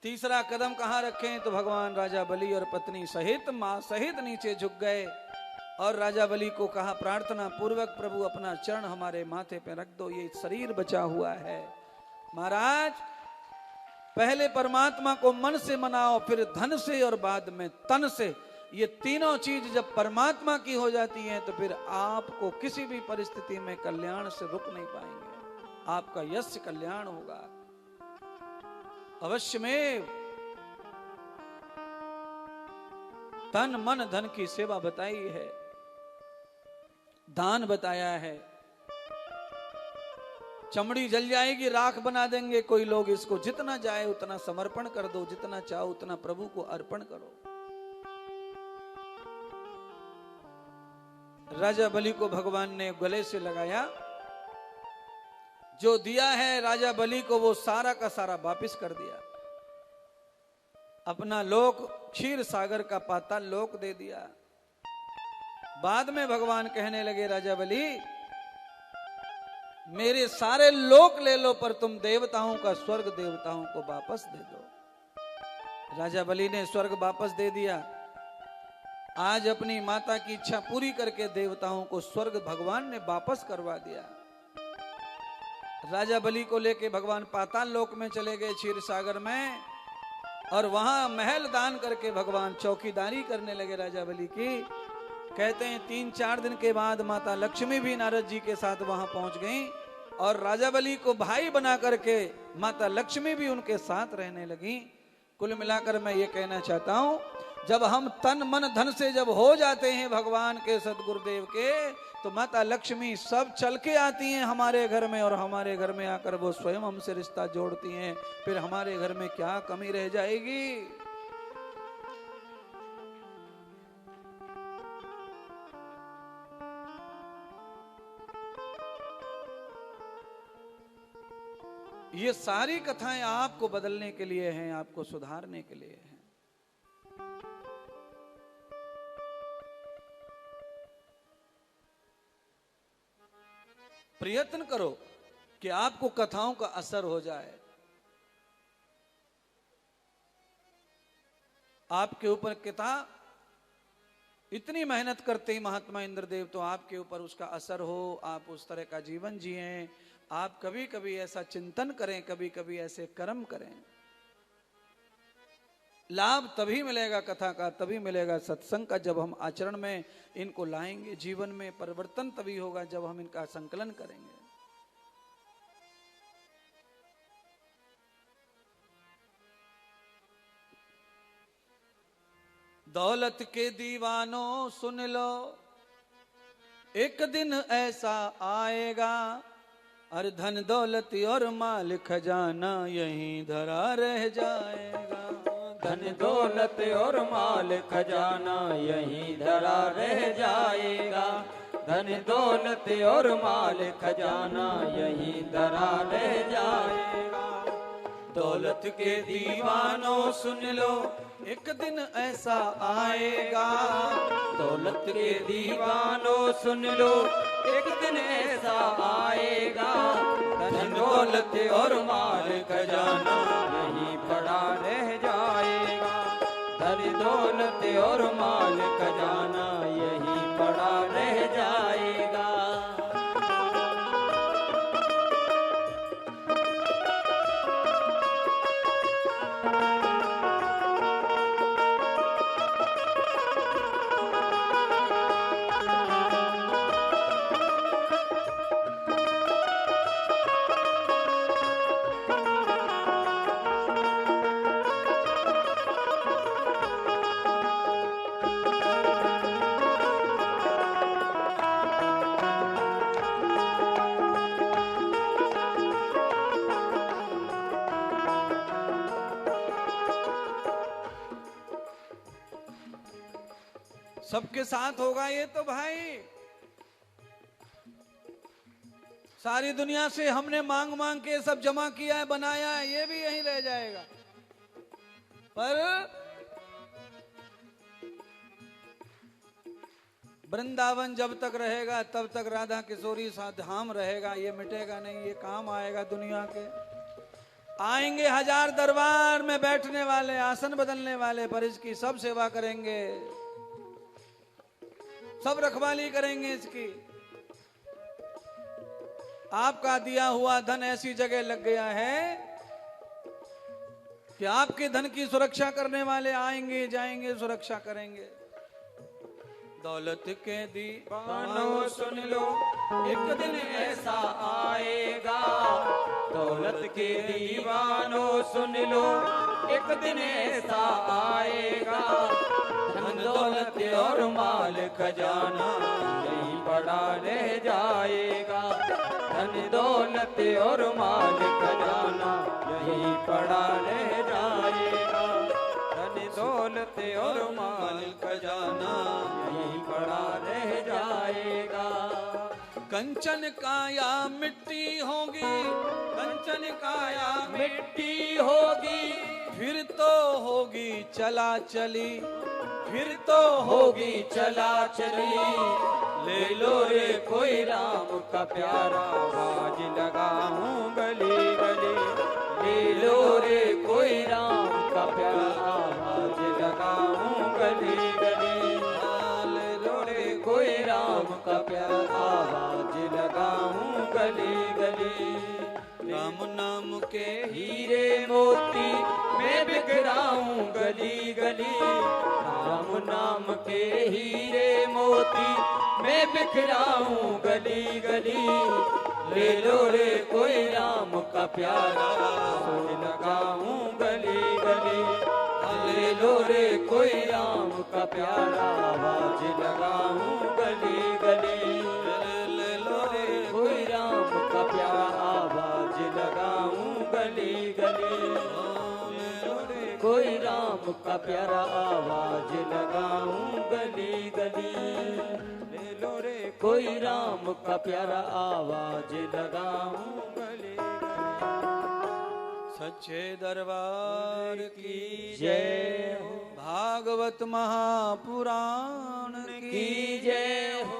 तीसरा कदम कहां रखें, तो भगवान राजा बलि और पत्नी सहित मां सहित नीचे झुक गए और राजा बलि को कहा प्रार्थना पूर्वक प्रभु अपना चरण हमारे माथे पे रख दो, ये शरीर बचा हुआ है। महाराज पहले परमात्मा को मन से मनाओ, फिर धन से और बाद में तन से। ये तीनों चीज जब परमात्मा की हो जाती हैं तो फिर आपको किसी भी परिस्थिति में कल्याण से रुक नहीं पाएंगे, आपका यश कल्याण होगा अवश्य में। तन मन धन की सेवा बताई है, दान बताया है। चमड़ी जल जाएगी, राख बना देंगे कोई लोग इसको, जितना जाए उतना समर्पण कर दो, जितना चाहो उतना प्रभु को अर्पण करो। राजा बलि को भगवान ने गले से लगाया, जो दिया है राजा बलि को वो सारा का सारा वापिस कर दिया। अपना लोक क्षीर सागर का पाताल लोक दे दिया। बाद में भगवान कहने लगे राजा बलि मेरे सारे लोक ले लो, पर तुम देवताओं का स्वर्ग देवताओं को वापस दे दो। राजा बलि ने स्वर्ग वापस दे दिया। आज अपनी माता की इच्छा पूरी करके देवताओं को स्वर्ग भगवान ने वापस करवा दिया। राजा बलि को लेके भगवान पाताल लोक में चले गए क्षीर सागर में, और वहां महल दान करके भगवान चौकीदारी करने लगे राजा बलि की। कहते हैं 3-4 दिन के बाद माता लक्ष्मी भी नारद जी के साथ वहां पहुंच गईं और राजा बलि को भाई बना करके माता लक्ष्मी भी उनके साथ रहने लगी। कुल मिलाकर मैं ये कहना चाहता हूं, जब हम तन मन धन से जब हो जाते हैं भगवान के सदगुरुदेव के, तो माता लक्ष्मी सब चल के आती हैं हमारे घर में, और हमारे घर में आकर वो स्वयं हमसे रिश्ता जोड़ती हैं। फिर हमारे घर में क्या कमी रह जाएगी। ये सारी कथाएं आपको बदलने के लिए हैं, आपको सुधारने के लिए हैं। प्रयत्न करो कि आपको कथाओं का असर हो जाए, आपके ऊपर कथा इतनी मेहनत करते ही महात्मा इंद्रदेव तो आपके ऊपर उसका असर हो, आप उस तरह का जीवन जिएं, आप कभी कभी ऐसा चिंतन करें, कभी कभी ऐसे कर्म करें। लाभ तभी मिलेगा कथा का, तभी मिलेगा सत्संग का, जब हम आचरण में इनको लाएंगे। जीवन में परिवर्तन तभी होगा जब हम इनका संकलन करेंगे। दौलत के दीवानों सुन लो, एक दिन ऐसा आएगा, और धन दौलत और माल खजाना यहीं धरा रह जाएगा। धन दौलत और माल खजाना यहीं धरा रह जाएगा। धन दौलत और माल खजाना यहीं धरा रह जाएगा। दौलत के दीवानों सुन लो, एक दिन ऐसा आएगा। दौलत के दीवानों सुन लो, एक दिन ऐसा आएगा। धन दौलत और माल खजाना यहीं पड़ा रह जाएगा। धन दौलत और माल खजाना यहीं पड़ा रह जाएगा। सबके साथ होगा ये तो भाई। सारी दुनिया से हमने मांग मांग के सब जमा किया है, बनाया है, ये भी यहीं रह जाएगा। पर वृंदावन जब तक रहेगा तब तक राधा किशोरी सा धाम रहेगा, ये मिटेगा नहीं, ये काम आएगा दुनिया के। आएंगे हजार दरबार में बैठने वाले, आसन बदलने वाले, पर इसकी सब सेवा करेंगे, सब रखवाली करेंगे इसकी। आपका दिया हुआ धन ऐसी जगह लग गया है कि आपके धन की सुरक्षा करने वाले आएंगे जाएंगे, सुरक्षा करेंगे। दौलत के दीवानों सुन लो, एक दिन ऐसा आएगा। दौलत के दीवानों सुन लो, एक दिन ऐसा आएगा। धन दौलत और माल खजाना यहीं पड़ा रह जाएगा। धन दौलत और माल खजाना यहीं पड़ा रह जाएगा। धन दौलत और माल खजाना यहीं पड़ा रह जाएगा। कंचन काया मिट्टी होगी, कंचन काया मिट्टी होगी, फिर तो होगी चला चली, फिर तो होगी चला चली। ले लो रे कोई राम का प्यारा, बाज लगाऊं गली गली। ले लो रे कोई राम का प्यारा, बाज लगाऊं गली गली। ले लो रे कोई राम का प्यारा, बाज लगाऊं गली गली। राम नाम के हीरे मोती मैं बिखराऊं गली गली। राम नाम के हीरे मोती मैं बिखराऊं गली गली। ले लो रे कोई राम का प्यारा, बाज लगाऊं गली गली। ले लो रे कोई राम का प्यारा, बाज लगाऊं गली गली। ले लो रे कोई राम का प्यारा, बाज लगाऊं गली गली। कोई राम का प्यारा आवाज लगाऊं गली गली। ले लो रे कोई राम का प्यारा आवाज लगाऊं गली गली। सच्चे दरबार की जय हो, भागवत महापुराण की जय हो।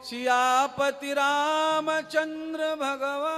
सियापति रामचंद्र भगवान